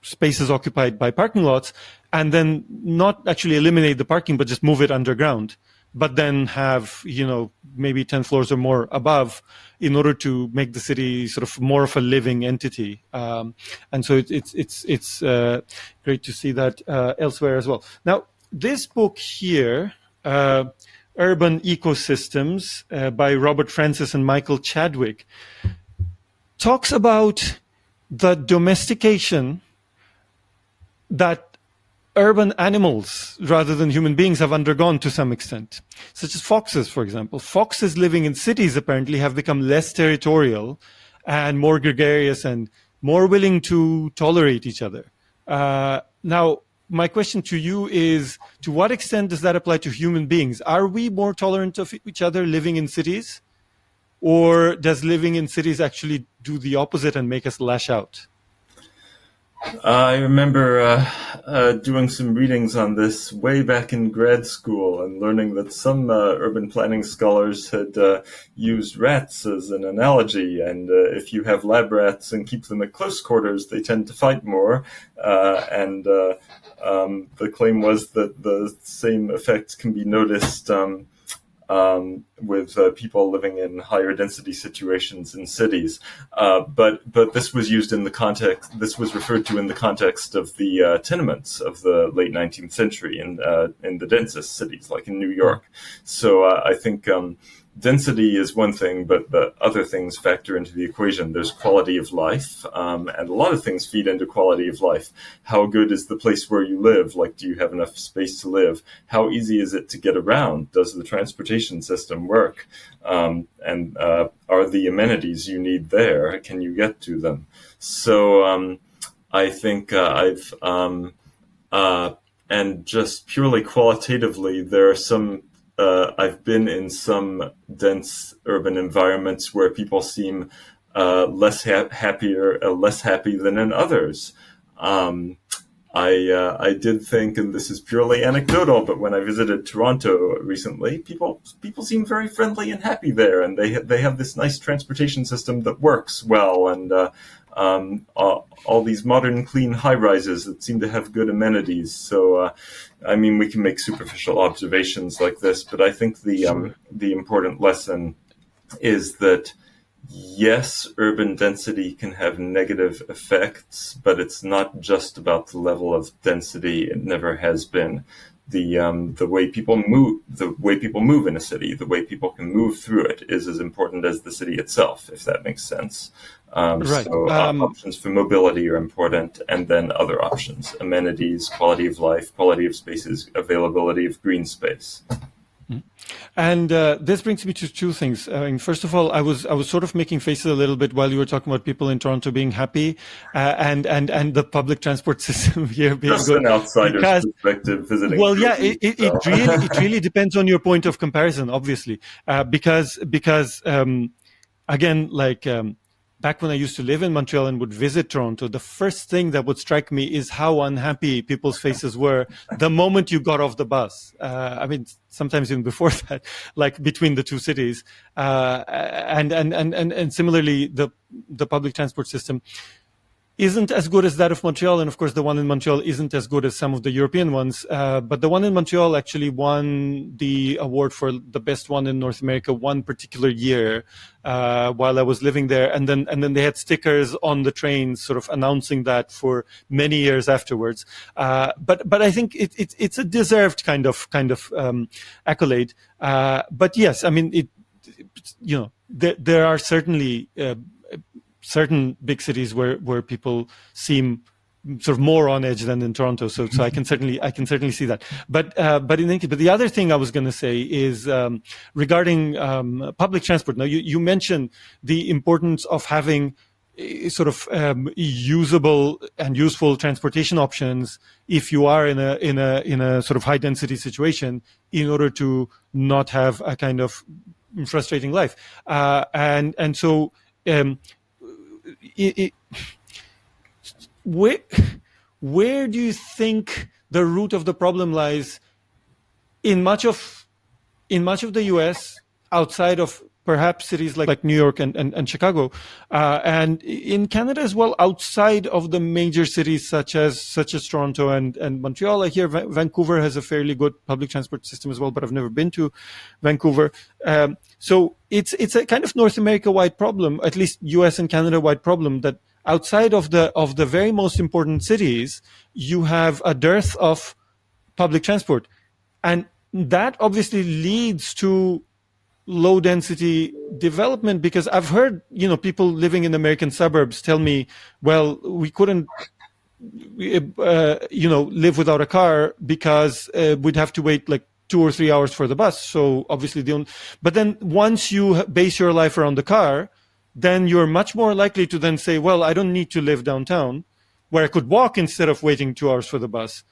spaces occupied by parking lots, and then not actually eliminate the parking, but just move it underground. But then have, maybe 10 floors or more above in order to make the city sort of more of a living entity. And so it's great to see that elsewhere as well. Now, this book here, Urban Ecosystems by Robert Francis and Michael Chadwick, talks about the domestication that urban animals rather than human beings have undergone to some extent, such as foxes, for example. Foxes living in cities apparently have become less territorial and more gregarious and more willing to tolerate each other. Now, my question to you is, to what extent does that apply to human beings? Are we more tolerant of each other living in cities? Or does living in cities actually do the opposite and make us lash out? I remember doing some readings on this way back in grad school and learning that some urban planning scholars had used rats as an analogy. And if you have lab rats and keep them at close quarters, they tend to fight more. And the claim was that the same effects can be noticed with people living in higher density situations in cities. But this was used in the context, this was referred to in the context of the tenements of the late 19th century in the densest cities, like in New York. So I think density is one thing, but the other things factor into the equation. There's quality of life, and a lot of things feed into quality of life. How good is the place where you live? Like, do you have enough space to live? How easy is it to get around? Does the transportation system work? And are the amenities you need there? Can you get to them? So I think and just purely qualitatively, there are some I've been in some dense urban environments where people seem less happy than in others. I did think, and this is purely anecdotal, but when I visited Toronto recently, people seem very friendly and happy there, and they have this nice transportation system that works well, and all these modern, clean high-rises that seem to have good amenities. So, I mean, we can make superficial observations like this, but I think the important lesson is that, yes, urban density can have negative effects, but it's not just about the level of density. It never has been. The way people move in a city, the way people can move through it is as important as the city itself, if that makes sense. Right. So options for mobility are important, and then other options: amenities, quality of life, quality of spaces, availability of green space. And this brings me to two things. I mean, first of all, I was sort of making faces a little bit while you were talking about people in Toronto being happy, and the public transport system here being Just good. an outsider's perspective visiting. Well, yeah, it really depends on your point of comparison, obviously, because again, like. Back when I used to live in Montreal and would visit Toronto, the first thing that would strike me is how unhappy people's faces were the moment you got off the bus. I mean, sometimes even before that, like between the two cities. And similarly, the public transport system isn't as good as that of Montreal, and of course the one in Montreal isn't as good as some of the European ones, but the one in Montreal actually won the award for the best one in North America one particular year while I was living there, and then they had stickers on the trains sort of announcing that for many years afterwards. But I think it's a deserved kind of accolade. But yes, I mean there are certainly certain big cities where people seem sort of more on edge than in Toronto. So I can certainly see that. But the other thing I was going to say is regarding public transport. Now you mentioned the importance of having sort of usable and useful transportation options if you are in a sort of high density situation, in order to not have a kind of frustrating life. And so. Where do you think the root of the problem lies in much of the US, outside of perhaps cities like New York and Chicago, and in Canada as well, outside of the major cities such as Toronto and Montreal? I hear Vancouver has a fairly good public transport system as well, but I've never been to Vancouver. So it's a kind of North America-wide problem, at least US and Canada-wide problem, that outside of the very most important cities, you have a dearth of public transport, and that obviously leads to low density development, because I've heard, people living in American suburbs tell me, well, we couldn't live without a car because we'd have to wait like 2 or 3 hours for the bus. So obviously but then once you base your life around the car, then you're much more likely to then say, well, I don't need to live downtown where I could walk instead of waiting 2 hours for the bus.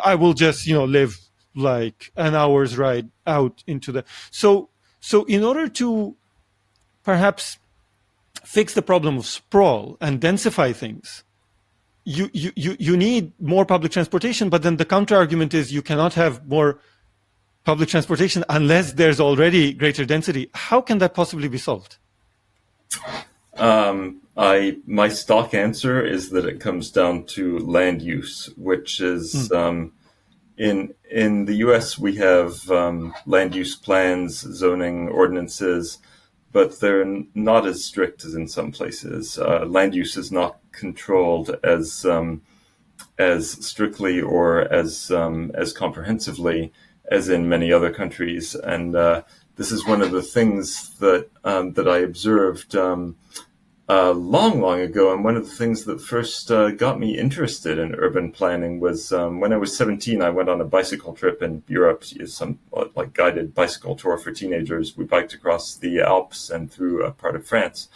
I will just, live like an hour's ride out into so in order to perhaps fix the problem of sprawl and densify things, you need more public transportation, but then the counter argument is you cannot have more public transportation unless there's already greater density. How can that possibly be solved? My stock answer is that it comes down to land use, which is in the US we have land use plans, zoning ordinances, but they're not as strict as in some places. Land use is not controlled as strictly or as comprehensively as in many other countries, and this is one of the things that I observed long ago, and one of the things that first got me interested in urban planning was when I was 17. I went on a bicycle trip in Europe, some like guided bicycle tour for teenagers. We biked across the Alps and through a part of France.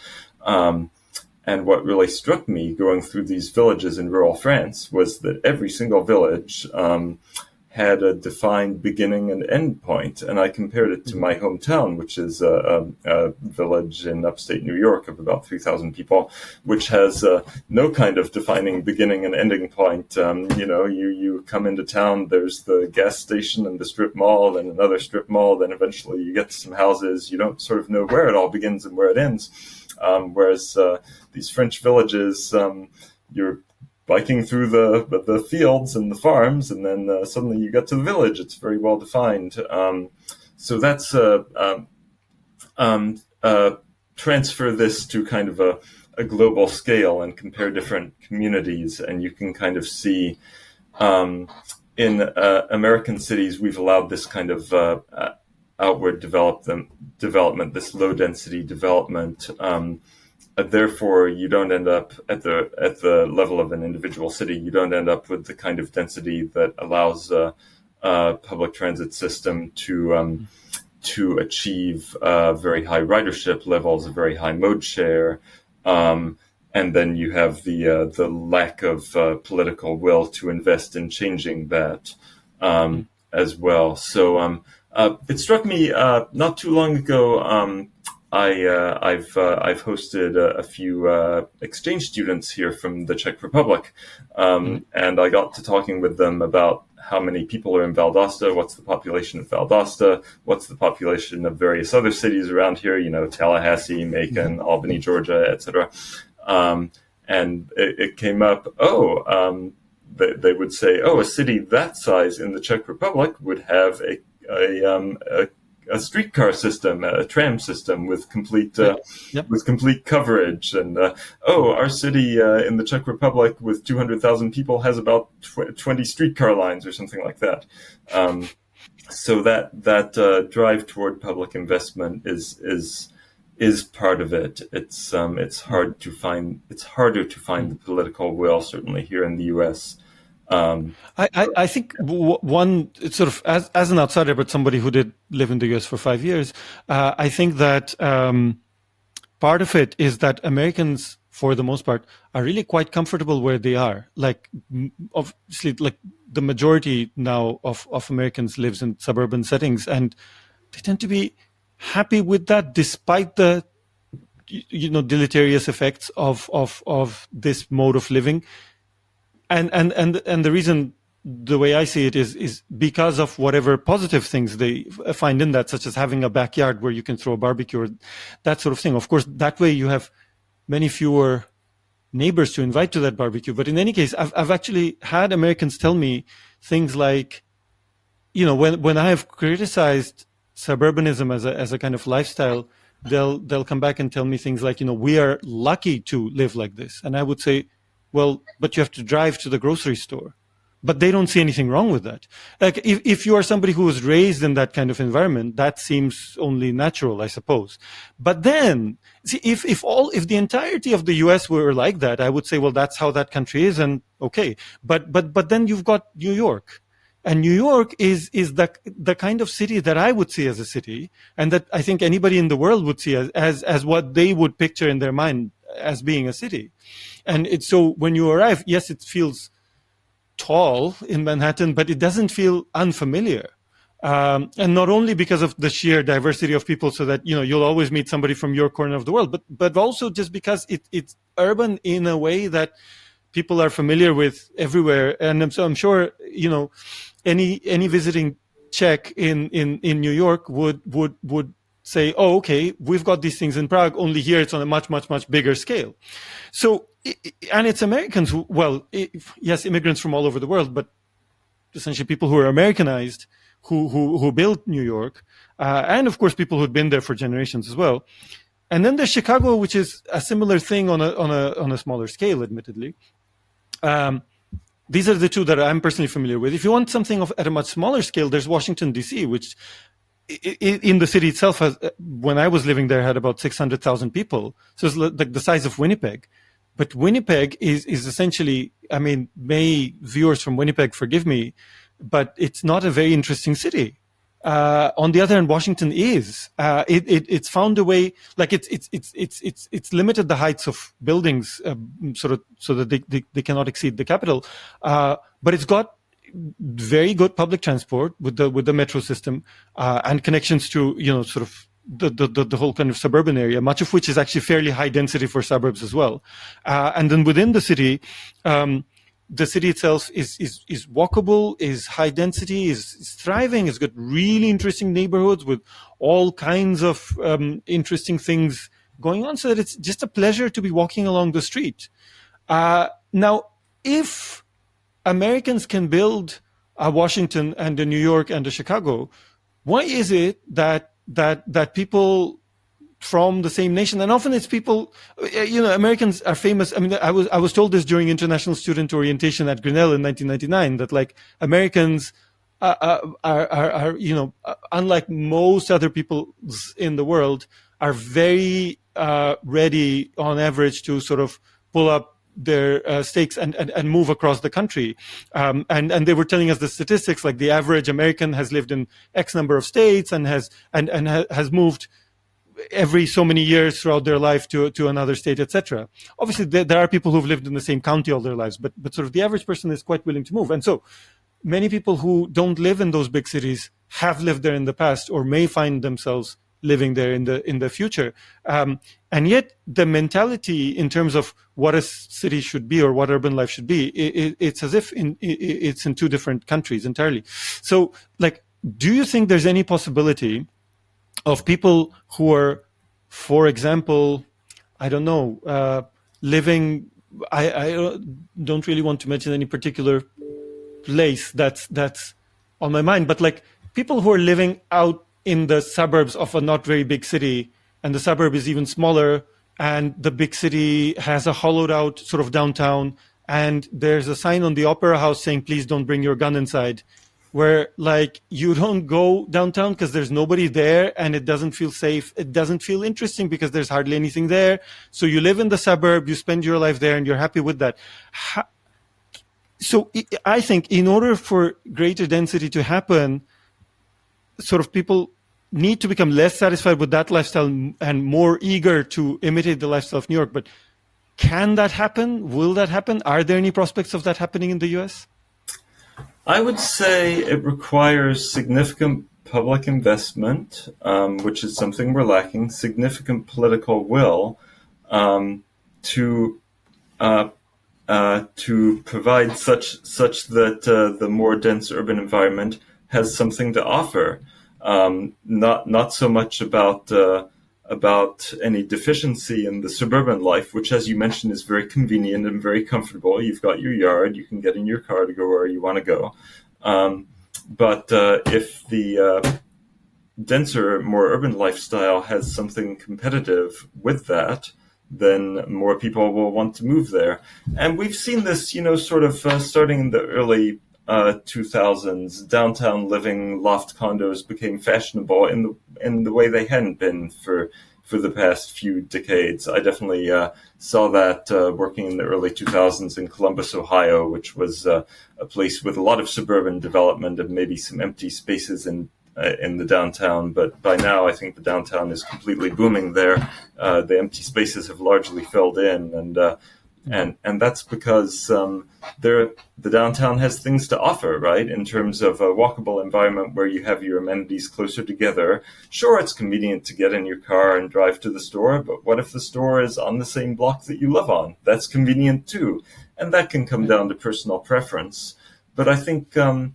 And what really struck me going through these villages in rural France was that every single village had a defined beginning and end point. And I compared it to my hometown, which is a village in upstate New York of about 3,000 people, which has no kind of defining beginning and ending point. You come into town, there's the gas station and the strip mall and another strip mall. Then eventually you get to some houses. You don't sort of know where it all begins and where it ends. Whereas these French villages, you're biking through the fields and the farms, and then suddenly you get to the village. It's very well defined. So that's transfer this to kind of a global scale and compare different communities, and you can kind of see in American cities we've allowed this kind of outward development, this low density development. Therefore, you don't end up at the level of an individual city. You don't end up with the kind of density that allows a public transit system to achieve very high ridership levels, a very high mode share, and then you have the lack of political will to invest in changing that as well. So it struck me not too long ago. I've hosted a few exchange students here from the Czech Republic, and I got to talking with them about how many people are in Valdosta, what's the population of Valdosta, what's the population of various other cities around here, Tallahassee, Macon, Albany, Georgia, etc. And it came up, they would say, a city that size in the Czech Republic would have a streetcar system, a tram system with complete with complete coverage, and our city in the Czech Republic with 200,000 people has about 20 streetcar lines or something like that. So that drive toward public investment is part of it. It's harder to find the political will, certainly here in the U.S. I think one, it's sort of as an outsider, but somebody who did live in the US for 5 years, I think that part of it is that Americans, for the most part, are really quite comfortable where they are. Like, obviously, like the majority now of Americans lives in suburban settings, and they tend to be happy with that, despite the deleterious effects of this mode of living. And the reason, the way I see it, is because of whatever positive things they find in that, such as having a backyard where you can throw a barbecue or that sort of thing. Of course, that way you have many fewer neighbors to invite to that barbecue. But in any case, I've actually had Americans tell me things like, when I have criticized suburbanism as a kind of lifestyle, they'll come back and tell me things like, we are lucky to live like this. And I would say, well, but you have to drive to the grocery store. but they don't see anything wrong with that. Like if you are somebody who was raised in that kind of environment, that seems only natural, I suppose. But then, see, if the entirety of the US were like that, I would say, well, that's how that country is, and okay. But then you've got New York. And New York is the kind of city that I would see as a city, and that I think anybody in the world would see as what they would picture in their mind as being a city. And it's so when you arrive, yes, it feels tall in Manhattan, but it doesn't feel unfamiliar. And not only because of the sheer diversity of people, so that you'll always meet somebody from your corner of the world, but also just because it's urban in a way that people are familiar with everywhere. And so I'm sure any visiting Czech in New York would say, oh, okay, we've got these things in Prague, only here it's on a much bigger scale. So, and it's Americans who, yes, immigrants from all over the world, but essentially people who are Americanized, who built New York, and of course people who'd been there for generations as well. And then there's Chicago, which is a similar thing on a smaller scale, admittedly. These are the two that I'm personally familiar with. If you want something at a much smaller scale, there's Washington, D.C., which in the city itself, when I was living there, had about 600,000 people. So it's like the size of Winnipeg. But Winnipeg is essentially, may viewers from Winnipeg forgive me, but it's not a very interesting city. On the other hand, Washington is. It's found a way, like it's limited the heights of buildings, so that they cannot exceed the capital. But it's got very good public transport with the metro system, and connections to sort of the whole kind of suburban area, much of which is actually fairly high density for suburbs as well. And then within the city itself is walkable, is high density, is thriving. It's got really interesting neighborhoods with all kinds of interesting things going on, so that it's just a pleasure to be walking along the street. Now, if Americans can build a Washington and a New York and a Chicago, why is it that people from the same nation, and often it's people, Americans are famous. I was told this during international student orientation at Grinnell in 1999, that like Americans are unlike most other people in the world, are very ready on average to sort of pull up their stakes and move across the country. And they were telling us the statistics, like the average American has lived in X number of states and has moved every so many years throughout their life to another state, etc. Obviously, there are people who've lived in the same county all their lives, but sort of the average person is quite willing to move. And so many people who don't live in those big cities have lived there in the past, or may find themselves living there in the future. And yet the mentality in terms of what a city should be or what urban life should be, it's as if it's in two different countries entirely. So, like, do you think there's any possibility of people who are, for example, I don't know, living, I don't really want to mention any particular place that's on my mind, but like people who are living out in the suburbs of a not very big city, and the suburb is even smaller, and the big city has a hollowed out sort of downtown, and there's a sign on the Opera House saying, please don't bring your gun inside, where like you don't go downtown because there's nobody there and it doesn't feel safe. It doesn't feel interesting because there's hardly anything there. So you live in the suburb, you spend your life there, and you're happy with that. So I think in order for greater density to happen, sort of people need to become less satisfied with that lifestyle and more eager to imitate the lifestyle of New York. But can that happen? Will that happen? Are there any prospects of that happening in the US? I would say it requires significant public investment, which is something we're lacking, significant political will to provide such that the more dense urban environment has something to offer. Not so much about any deficiency in the suburban life, which, as you mentioned, is very convenient and very comfortable. You've got your yard, you can get in your car to go where you want to go. But if the denser, more urban lifestyle has something competitive with that, then more people will want to move there. And we've seen this, sort of starting in the early 2000s, downtown living, loft condos became fashionable in the way they hadn't been for the past few decades. I definitely saw that working in the early 2000s in Columbus, Ohio, which was a place with a lot of suburban development and maybe some empty spaces in the downtown. But by now, I think the downtown is completely booming there. The empty spaces have largely filled in, and that's because the downtown has things to offer, right? In terms of a walkable environment where you have your amenities closer together. Sure, it's convenient to get in your car and drive to the store, but what if the store is on the same block that you live on? That's convenient too, and that can come down to personal preference. But I think there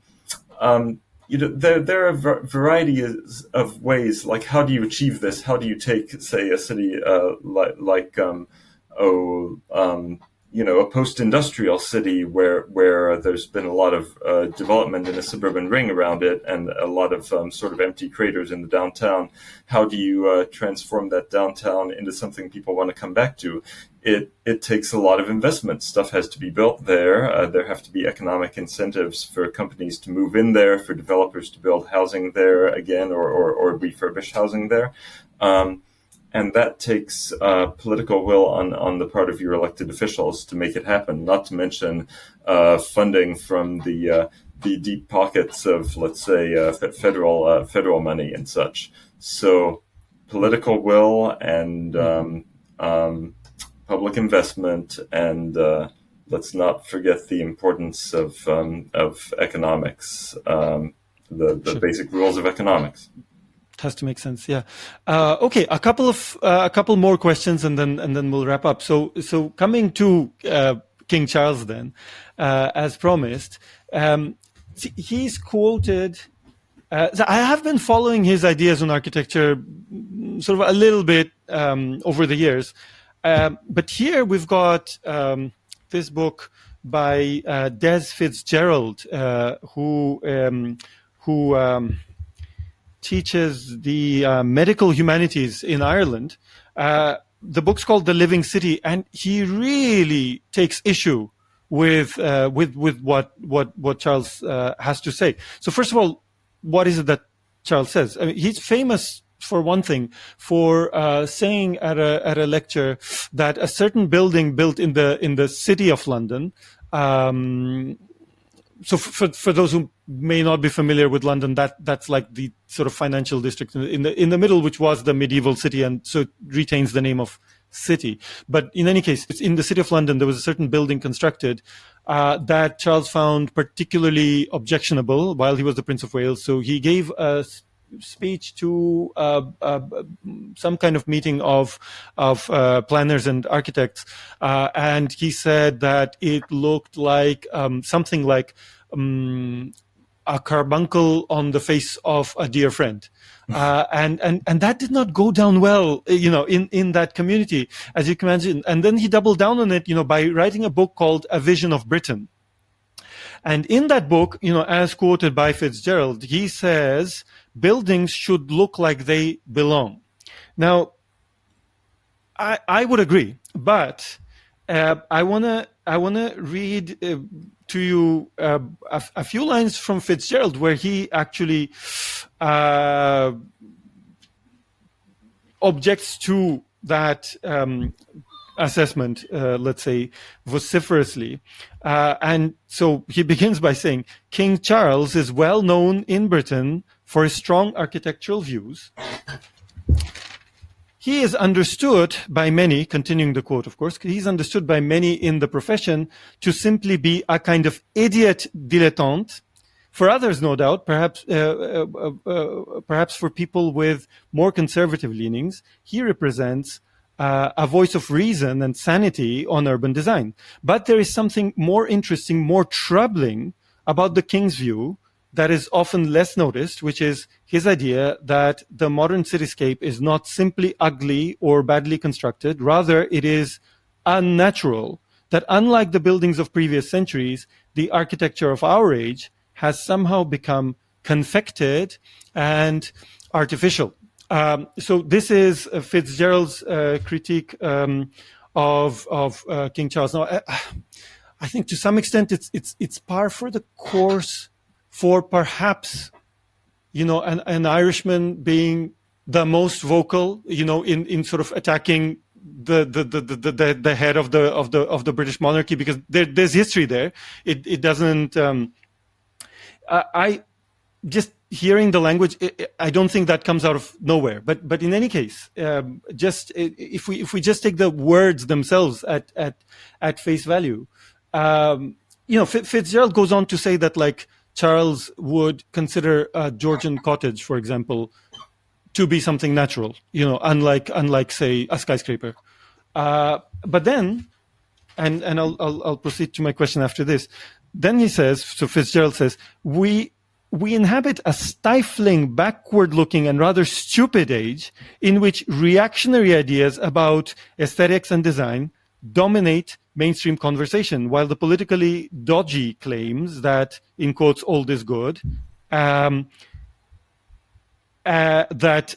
are a variety of ways. Like, how do you achieve this? How do you take, say, a city a post-industrial city where there's been a lot of development in a suburban ring around it and a lot of sort of empty craters in the downtown? How do you transform that downtown into something people want to come back to? It takes a lot of investment. Stuff has to be built there. There have to be economic incentives for companies to move in there, for developers to build housing there again, or refurbish housing there. And that takes political will on the part of your elected officials to make it happen, not to mention funding from the deep pockets of, let's say, federal money and such. So political will and public investment, and let's not forget the importance of economics, the basic rules of economics. Has to make sense, yeah. Okay, a couple more questions, and then we'll wrap up. So coming to King Charles, then, as promised, he's quoted. So I have been following his ideas on architecture, sort of a little bit over the years, but here we've got this book by Des Fitzgerald, who teaches the medical humanities in Ireland. The book's called The Living City, and he really takes issue with what Charles has to say. So first of all, what is it that Charles says? I mean, he's famous, for one thing, for saying at a lecture that a certain building built in the city of London. So for those who may not be familiar with London, that's like the sort of financial district in the middle, which was the medieval city, and so it retains the name of city. But in any case, it's in the city of London. There was a certain building constructed that Charles found particularly objectionable while he was the Prince of Wales. So he gave a speech to some kind of meeting of planners and architects, and he said that it looked like something like a carbuncle on the face of a dear friend, and that did not go down well, in that community, as you can imagine. And then he doubled down on it, by writing a book called A Vision of Britain. And in that book, as quoted by Fitzgerald, he says buildings should look like they belong. Now, I would agree, but I wanna read to you a few lines from Fitzgerald where he actually objects to that assessment, let's say, vociferously. And so he begins by saying, King Charles is well known in Britain for his strong architectural views. He is understood by many, continuing the quote, of course, he's understood by many in the profession to simply be a kind of idiot dilettante. For others, no doubt, perhaps for people with more conservative leanings, he represents a voice of reason and sanity on urban design. But there is something more interesting, more troubling about the King's view that is often less noticed, which is his idea that the modern cityscape is not simply ugly or badly constructed. Rather, it is unnatural, that unlike the buildings of previous centuries, the architecture of our age has somehow become confected and artificial. So this is Fitzgerald's critique of King Charles. Now, I think to some extent it's par for the course for perhaps, an Irishman being the most vocal, in sort of attacking the head of the British monarchy, because there's history there. It doesn't. I just hearing the language, I don't think that comes out of nowhere. But in any case, just if we just take the words themselves at face value, Fitzgerald goes on to say that, like, Charles would consider a Georgian cottage, for example, to be something natural, unlike say a skyscraper. But then, and I'll proceed to my question after this. Then he says, so Fitzgerald says, we inhabit a stifling, backward-looking, and rather stupid age in which reactionary ideas about aesthetics and design dominate mainstream conversation, while the politically dodgy claims that, in quotes, old is good, that,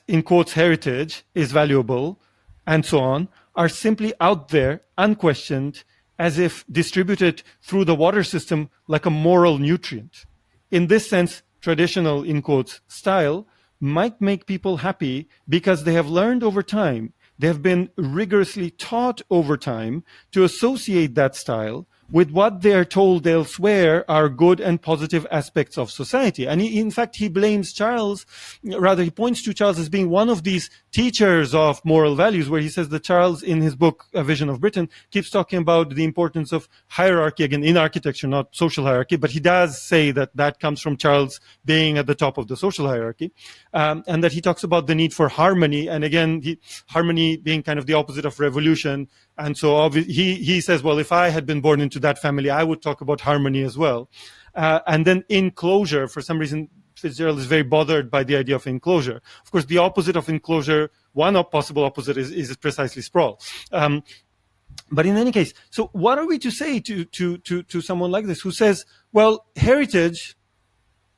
in quotes, heritage is valuable, and so on, are simply out there, unquestioned, as if distributed through the water system like a moral nutrient. In this sense, traditional, in quotes, style might make people happy because they have learned over time, they have been rigorously taught over time to associate that style with what they are told elsewhere are good and positive aspects of society. And in fact, he blames Charles, rather he points to Charles as being one of these teachers of moral values, where he says that Charles, in his book, A Vision of Britain, keeps talking about the importance of hierarchy, again, in architecture, not social hierarchy, but he does say that that comes from Charles being at the top of the social hierarchy, and that he talks about the need for harmony, and again, harmony being kind of the opposite of revolution. And so he says, well, if I had been born into that family, I would talk about harmony as well. And then enclosure, for some reason, Fitzgerald is very bothered by the idea of enclosure. Of course, the opposite of enclosure, one possible opposite is precisely sprawl. But in any case, so what are we to say to someone like this who says, well, heritage,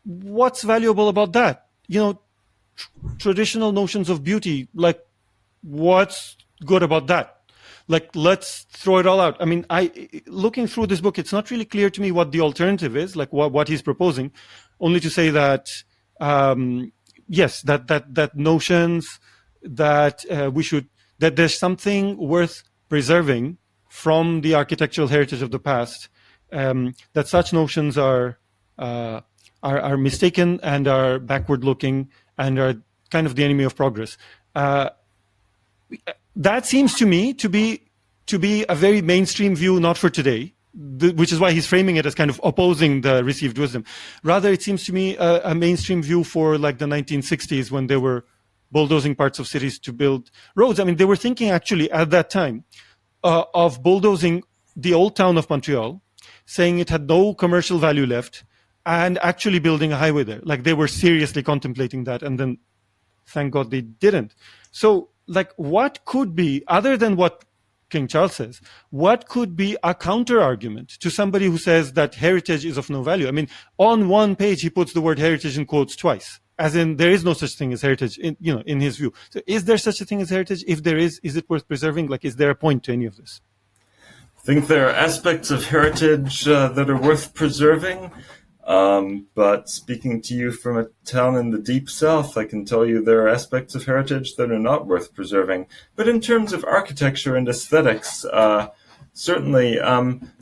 what's valuable about that? Traditional notions of beauty, like, what's good about that? Like, let's throw it all out. I mean, looking through this book, it's not really clear to me what the alternative is, like what he's proposing, only to say that, yes, that notions that that there's something worth preserving from the architectural heritage of the past, that such notions are mistaken and are backward looking and are kind of the enemy of progress. That seems to me to be a very mainstream view, not for today, which is why he's framing it as kind of opposing the received wisdom. Rather, it seems to me a mainstream view for like the 1960s, when they were bulldozing parts of cities to build roads. I mean, they were thinking actually at that time of bulldozing the old town of Montreal, saying it had no commercial value left, and actually building a highway there. Like, they were seriously contemplating that, and then thank God they didn't. So, like, what could be, other than what King Charles says, what could be a counter argument to somebody who says that heritage is of no value? I mean, on one page he puts the word heritage in quotes twice, as in there is no such thing as heritage in his view. So is there such a thing as heritage? If there is it worth preserving? Like, is there a point to any of this? I think there are aspects of heritage that are worth preserving. But speaking to you from a town in the deep south, I can tell you there are aspects of heritage that are not worth preserving. But in terms of architecture and aesthetics, certainly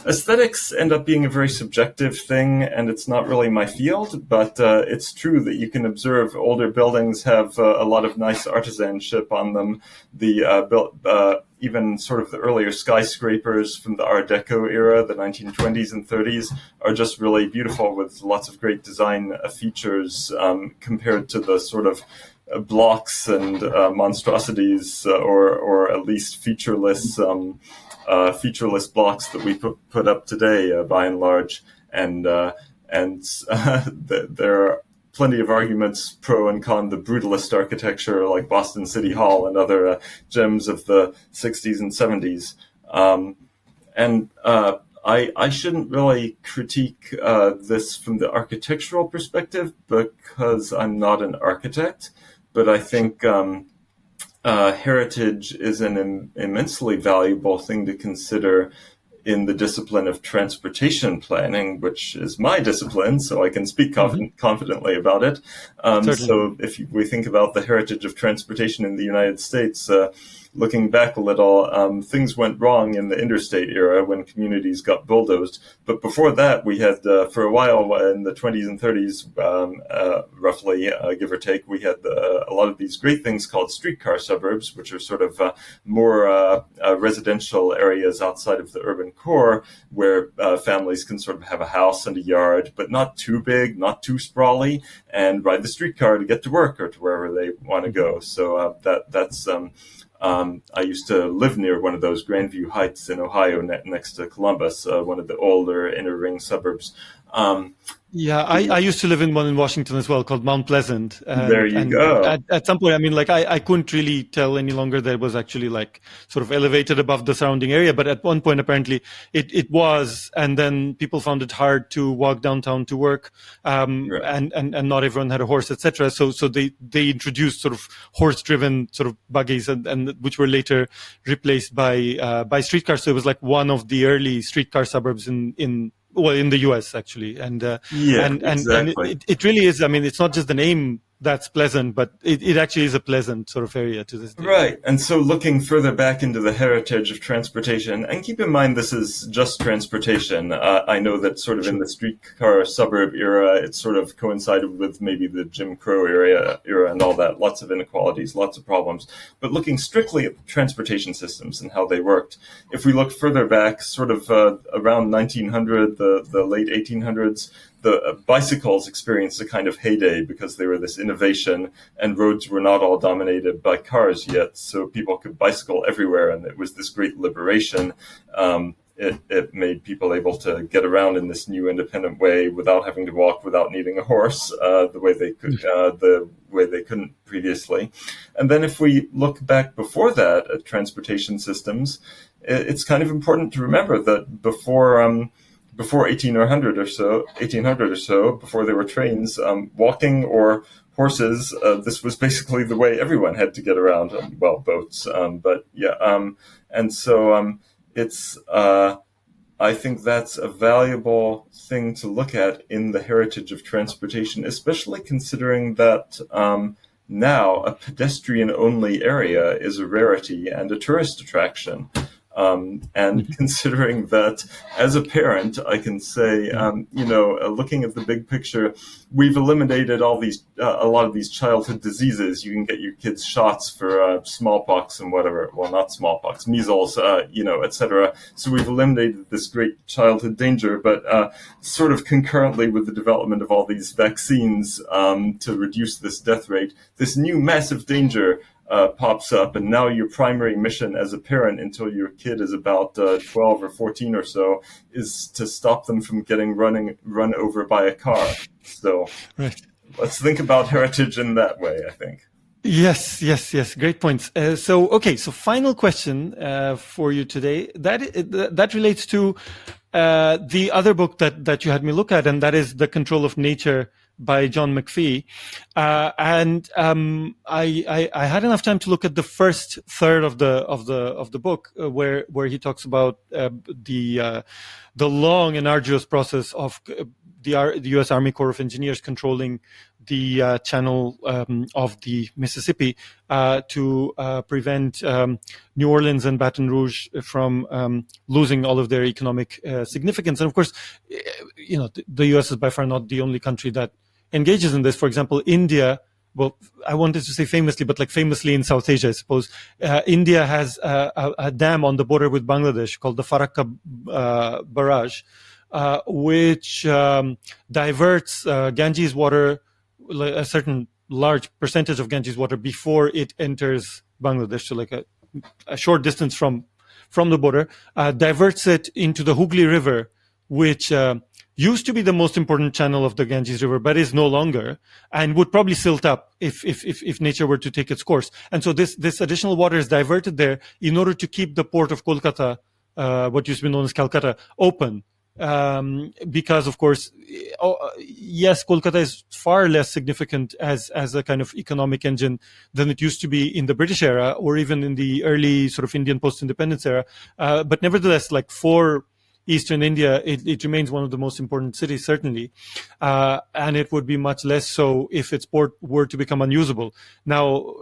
aesthetics end up being a very subjective thing, and it's not really my field, but it's true that you can observe older buildings have a lot of nice artisanship on them. Even sort of the earlier skyscrapers from the Art Deco era, the 1920s and 30s, are just really beautiful with lots of great design features compared to the sort of blocks and monstrosities or at least featureless blocks that we put up today, by and large. And there are plenty of arguments pro and con the brutalist architecture like Boston City Hall and other gems of the 60s and 70s. I shouldn't really critique this from the architectural perspective because I'm not an architect, but I think heritage is an immensely valuable thing to consider in the discipline of transportation planning, which is my discipline, so I can speak confidently about it. So if we think about the heritage of transportation in the United States, looking back a little, things went wrong in the interstate era when communities got bulldozed. But before that, we had, for a while in the 20s and 30s, roughly, give or take, we had a lot of these great things called streetcar suburbs, which are sort of more residential areas outside of the urban core, where families can sort of have a house and a yard, but not too big, not too sprawly, and ride the streetcar to get to work or to wherever they want to go. So that's I used to live near one of those Grandview Heights in Ohio, next to Columbus, one of the older inner ring suburbs. I used to live in one in Washington as well called Mount Pleasant. There you go. At some point, I mean, like I couldn't really tell any longer that it was actually like sort of elevated above the surrounding area. But at one point, apparently it was. And then people found it hard to walk downtown to work. And not everyone had a horse, etc. So they introduced sort of horse-driven sort of buggies and which were later replaced by streetcars. So it was like one of the early streetcar suburbs in the US actually, and exactly. It really is. I mean, it's not just the name that's pleasant, but it actually is a pleasant sort of area to this day. Right. And so looking further back into the heritage of transportation, and keep in mind this is just transportation. I know that sort of in the streetcar suburb era, it sort of coincided with maybe the Jim Crow era and all that. Lots of inequalities, lots of problems. But looking strictly at transportation systems and how they worked, if we look further back, sort of around 1900, the late 1800s, the bicycles experienced a kind of heyday because they were this innovation and roads were not all dominated by cars yet. So people could bicycle everywhere and it was this great liberation. It made people able to get around in this new independent way without having to walk, without needing a horse, the way they couldn't previously. And then if we look back before that at transportation systems, it's kind of important to remember that before 1800 or so, before there were trains, walking or horses, this was basically the way everyone had to get around. Well, boats, and so it's. I think that's a valuable thing to look at in the heritage of transportation, especially considering that now a pedestrian-only area is a rarity and a tourist attraction. And considering that as a parent, I can say, looking at the big picture, we've eliminated a lot of these childhood diseases. You can get your kids shots for smallpox and whatever. Well, not smallpox, measles, etc. So we've eliminated this great childhood danger, but sort of concurrently with the development of all these vaccines to reduce this death rate, this new massive danger pops up, and now your primary mission as a parent until your kid is about 12 or 14 or so is to stop them from getting run over by a car. So Let's think about heritage in that way, I think. Yes. Great points. So final question for you today. That relates to the other book that you had me look at, and that is The Control of Nature by John McPhee. And I had enough time to look at the first third of the book, where he talks about the long and arduous process of the U.S. Army Corps of Engineers controlling the channel of the Mississippi to prevent New Orleans and Baton Rouge from losing all of their economic significance. And of course, the U.S. is by far not the only country that engages in this. For example, India, well, I wanted to say famously, but like famously in South Asia, I suppose, India has a dam on the border with Bangladesh called the Farakka Barrage, which diverts Ganges water, a certain large percentage of Ganges water before it enters Bangladesh, so like a short distance from the border, diverts it into the Hooghly River, which used to be the most important channel of the Ganges River, but is no longer, and would probably silt up if nature were to take its course. And so this additional water is diverted there in order to keep the port of Kolkata, what used to be known as Calcutta, open. Because of course, yes, Kolkata is far less significant as a kind of economic engine than it used to be in the British era or even in the early sort of Indian post-independence era. But nevertheless, like for eastern India, it remains one of the most important cities, certainly. And it would be much less so if its port were to become unusable. Now,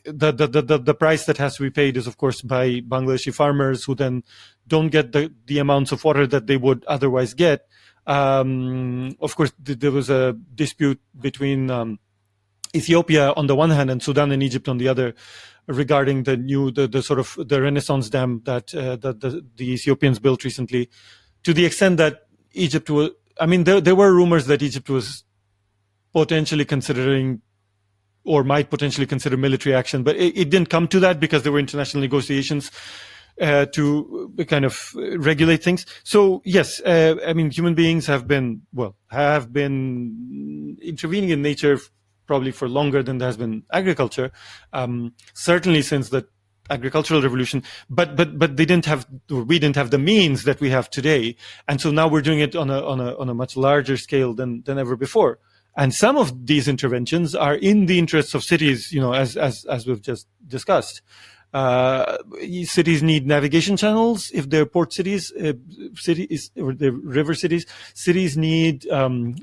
the price that has to be paid is, of course, by Bangladeshi farmers who then don't get the amounts of water that they would otherwise get. Of course, there was a dispute between Ethiopia on the one hand and Sudan and Egypt on the other regarding the sort of the Renaissance dam that the Ethiopians built recently, to the extent that Egypt was, I mean, there were rumors that Egypt was potentially considering or might potentially consider military action, but it didn't come to that because there were international negotiations to kind of regulate things. So yes, I mean, human beings have been intervening in nature probably for longer than there has been agriculture, certainly since the agricultural revolution, but we didn't have the means that we have today, and so now we're doing it on a much larger scale than ever before. And some of these interventions are in the interests of cities, as we've just discussed. Cities need navigation channels if they're port cities, cities or they're river cities. Cities need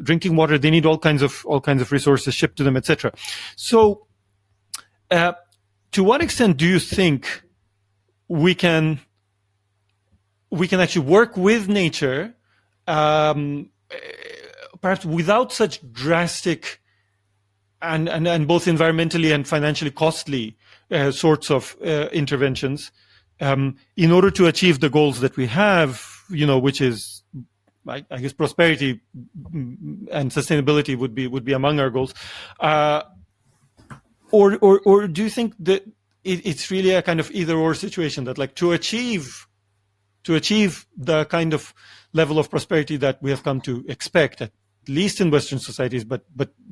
drinking water. They need all kinds of resources shipped to them, etc. So, to what extent do you think we can actually work with nature, perhaps without such drastic and both environmentally and financially costly sorts of interventions, in order to achieve the goals that we have, which is, I guess, prosperity and sustainability would be among our goals, or do you think that it's really a kind of either or situation, that like to achieve the kind of level of prosperity that we have come to expect, at least in Western societies, but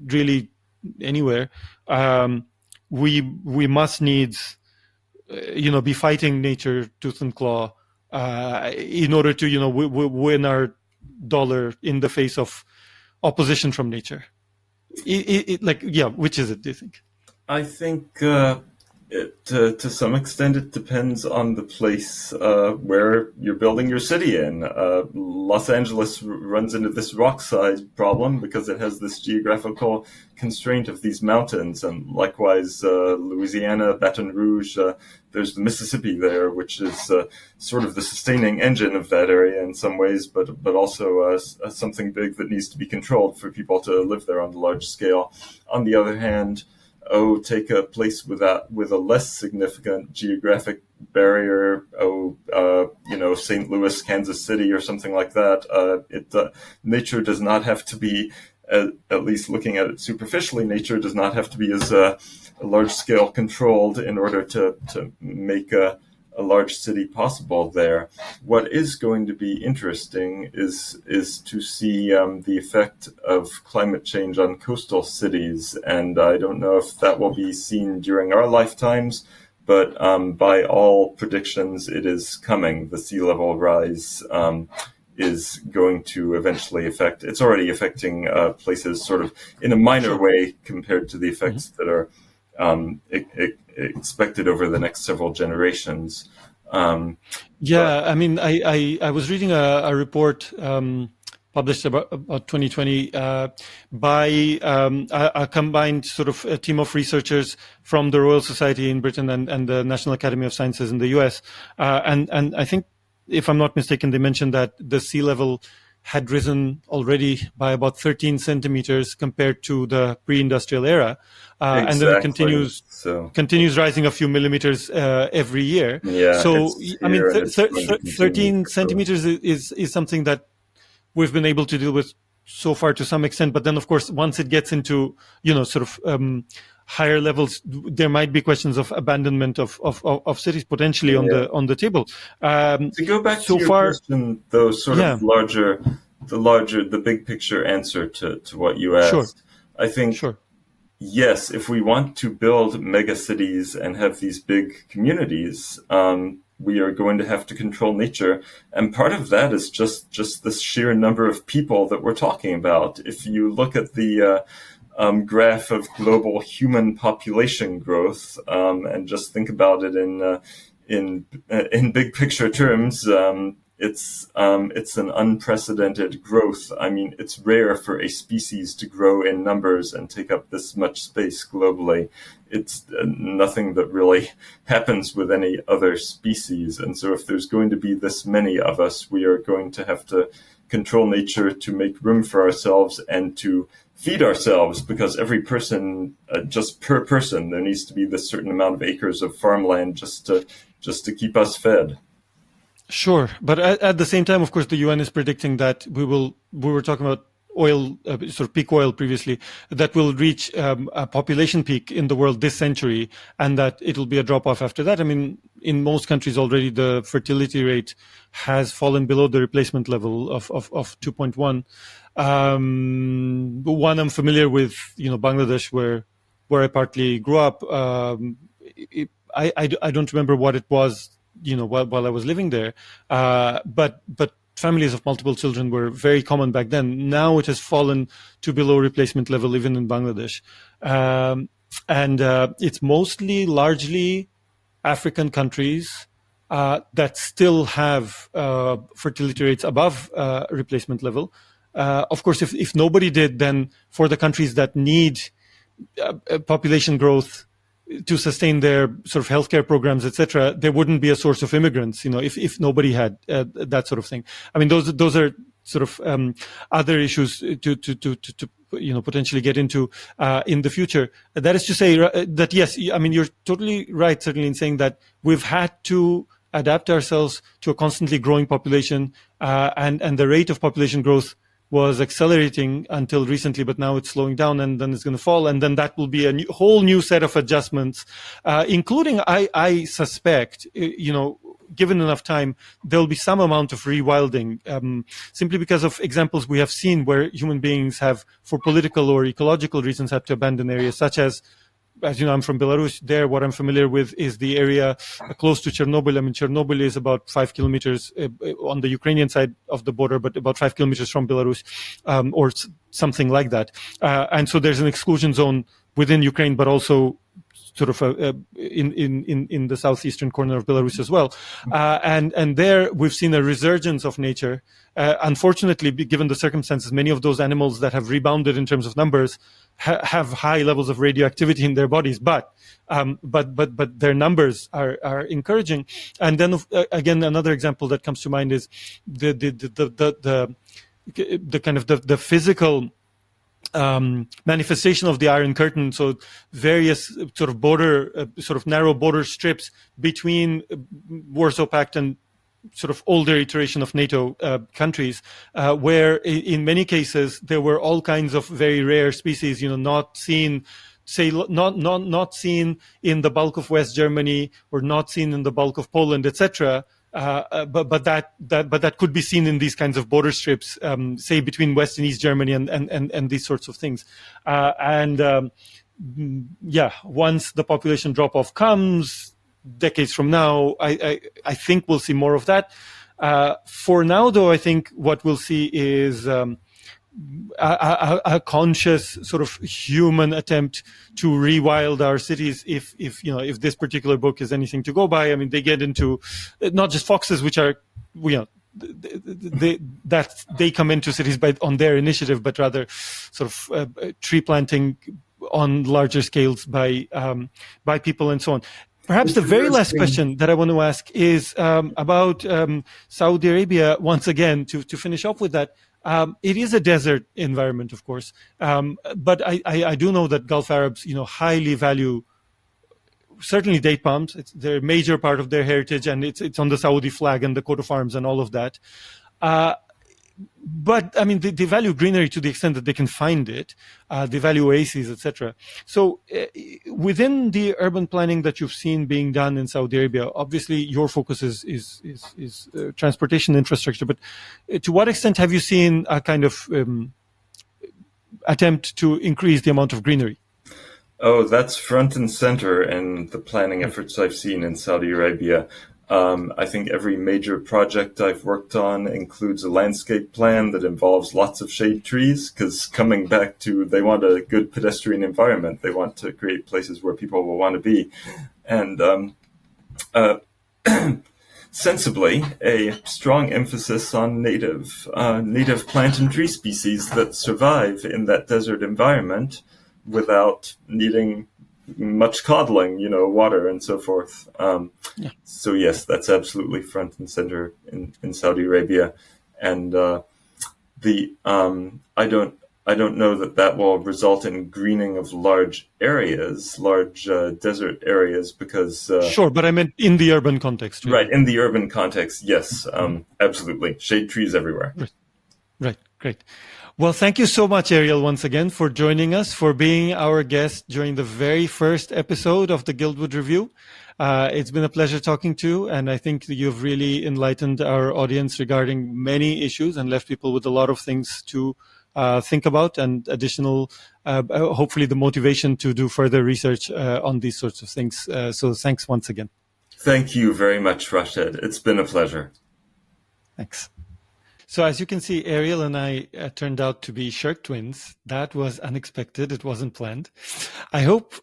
really anywhere, we must needs, be fighting nature tooth and claw in order to, win our dollar in the face of opposition from nature. Which is it, do you think? I think to some extent it depends on the place where you're building your city in. Los Angeles runs into this rock size problem because it has this geographical constraint of these mountains, and likewise Louisiana, Baton Rouge, there's the Mississippi there, which is sort of the sustaining engine of that area in some ways, but also something big that needs to be controlled for people to live there on a large scale. On the other hand, take a place with a less significant geographic barrier, St. Louis, Kansas City, or something like that. Nature does not have to be, at least looking at it superficially, nature does not have to be as large scale controlled in order to make a large city possible there. What is going to be interesting is to see the effect of climate change on coastal cities, and I don't know if that will be seen during our lifetimes, but by all predictions, it is coming. The sea level rise is going to eventually affect. It's already affecting places sort of in a minor way compared to the effects that are expected over the next several generations. I mean, I was reading a report published about 2020 by a combined sort of a team of researchers from the Royal Society in Britain and the National Academy of Sciences in the US. And I think, if I'm not mistaken, they mentioned that the sea level had risen already by about 13 centimeters compared to the pre-industrial era. Exactly. And then it continues rising a few millimeters every year. Yeah, so, I mean, 13 centimeters is something that we've been able to deal with so far to some extent. But then, of course, once it gets into, sort of higher levels, there might be questions of abandonment of cities potentially on the table. To go back to your question, though, sort of the big picture answer to what you asked. Sure. I think, yes, if we want to build mega cities and have these big communities, we are going to have to control nature. And part of that is just the sheer number of people that we're talking about. If you look at the graph of global human population growth, and just think about it in big picture terms, it's an unprecedented growth. I mean, it's rare for a species to grow in numbers and take up this much space globally. It's nothing that really happens with any other species. And so if there's going to be this many of us, we are going to have to control nature to make room for ourselves and to feed ourselves, because every person, just per person, there needs to be this certain amount of acres of farmland just to keep us fed. Sure, but at the same time, of course, the UN is predicting that we were talking about oil, sort of peak oil previously, that will reach a population peak in the world this century, and that it'll be a drop off after that. I mean, in most countries already, the fertility rate has fallen below the replacement level of 2.1. One I'm familiar with, Bangladesh, where I partly grew up. I don't remember what it was, while I was living there, but families of multiple children were very common back then. Now it has fallen to below replacement level, even in Bangladesh. And it's largely African countries that still have fertility rates above replacement level. Of course, if nobody did, then for the countries that need population growth to sustain their sort of healthcare programs, etc., there wouldn't be a source of immigrants, if nobody had that sort of thing. I mean, those are sort of other issues to potentially get into in the future. That is to say that, yes, I mean, you're totally right, certainly, in saying that we've had to adapt ourselves to a constantly growing population, and the rate of population growth was accelerating until recently, but now it's slowing down, and then it's going to fall, and then that will be a whole new set of adjustments, including, I suspect, given enough time, there'll be some amount of rewilding, simply because of examples we have seen where human beings have, for political or ecological reasons, had to abandon areas, such as you know, I'm from Belarus. There, what I'm familiar with is the area close to Chernobyl. I mean, Chernobyl is about 5 kilometers on the Ukrainian side of the border, but about 5 kilometers from Belarus, or something like that. And so there's an exclusion zone within Ukraine, but also sort of in the southeastern corner of Belarus as well. And there we've seen a resurgence of nature. Unfortunately, given the circumstances, many of those animals that have rebounded in terms of numbers have high levels of radioactivity in their bodies, but their numbers are encouraging. And then again, another example that comes to mind is the kind of the physical manifestation of the Iron Curtain. So various sort of narrow border strips between Warsaw Pact and sort of older iteration of NATO countries, where in many cases there were all kinds of very rare species, not seen, not seen in the bulk of West Germany, or not seen in the bulk of Poland, etc. But that could be seen in these kinds of border strips, say between West and East Germany and these sorts of things. Once the population drop off comes, decades from now, I think we'll see more of that. For now, though, I think what we'll see is a conscious sort of human attempt to rewild our cities. If this particular book is anything to go by, I mean, they get into not just foxes, which are they come into cities on their initiative, but rather sort of tree planting on larger scales by people and so on. Perhaps the very last question that I want to ask is about Saudi Arabia. Once again, to finish off with that, it is a desert environment, of course, but I do know that Gulf Arabs, highly value certainly date palms. They're a major part of their heritage, and it's on the Saudi flag and the coat of arms and all of that. But I mean, they value greenery to the extent that they can find it. They value oases, etc. So within the urban planning that you've seen being done in Saudi Arabia, obviously your focus is transportation infrastructure. But to what extent have you seen a kind of attempt to increase the amount of greenery? Oh, that's front and center in the planning efforts I've seen in Saudi Arabia. I think every major project I've worked on includes a landscape plan that involves lots of shade trees, because coming back to, they want a good pedestrian environment. They want to create places where people will want to be. And sensibly a strong emphasis on native plant and tree species that survive in that desert environment without needing much coddling, water and so forth. So yes, that's absolutely front and center in Saudi Arabia, and I don't know that will result in greening of large areas, desert areas, because sure, but I meant in the urban context. Really. Right, in the urban context, yes, absolutely, shade trees everywhere. Right, great. Well, thank you so much, Ariel, once again, for joining us, for being our guest during the very first episode of the Guildwood Review. It's been a pleasure talking to you, and I think you've really enlightened our audience regarding many issues and left people with a lot of things to think about and additional, hopefully the motivation to do further research on these sorts of things. So thanks once again. Thank you very much, Rashid. It's been a pleasure. Thanks. So as you can see, Ariel and I turned out to be shirt twins. That was unexpected. It wasn't planned. I hope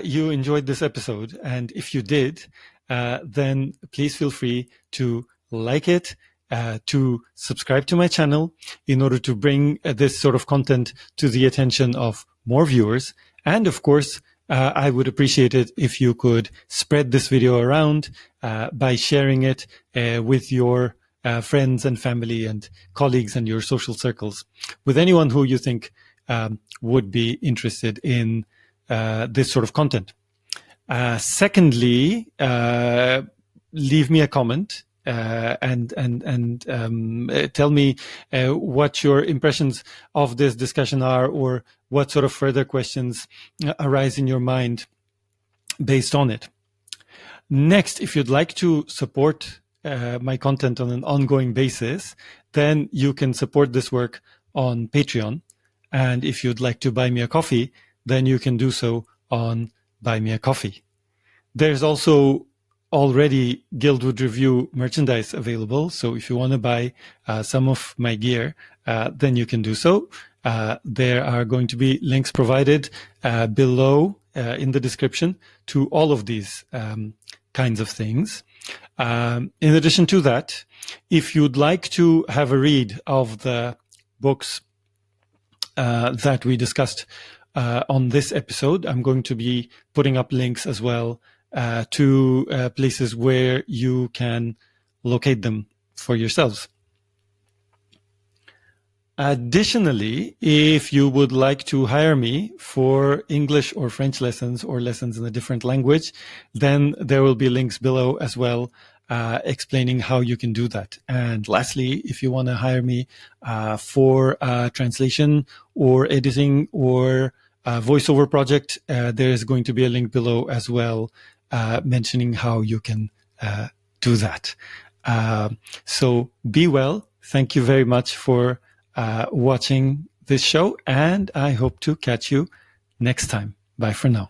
you enjoyed this episode. And if you did, then please feel free to like it, to subscribe to my channel in order to bring this sort of content to the attention of more viewers. And of course, I would appreciate it if you could spread this video around by sharing it with your friends and family and colleagues and your social circles, with anyone who you think would be interested in this sort of content. Secondly, leave me a comment and tell me what your impressions of this discussion are, or what sort of further questions arise in your mind based on it. Next, if you'd like to support my content on an ongoing basis, then you can support this work on Patreon. And if you'd like to buy me a coffee, then you can do so on Buy Me a Coffee. There's also already Guildwood Review merchandise available. So if you want to buy some of my gear, then you can do so. There are going to be links provided below in the description to all of these kinds of things. In addition to that, if you'd like to have a read of the books that we discussed on this episode, I'm going to be putting up links as well to places where you can locate them for yourselves. Additionally, if you would like to hire me for English or French lessons or lessons in a different language, then there will be links below as well explaining how you can do that. And lastly, if you want to hire me for translation or editing or voiceover project, there is going to be a link below as well mentioning how you can do that. So be well. Thank you very much for watching this show, and I hope to catch you next time. Bye for now.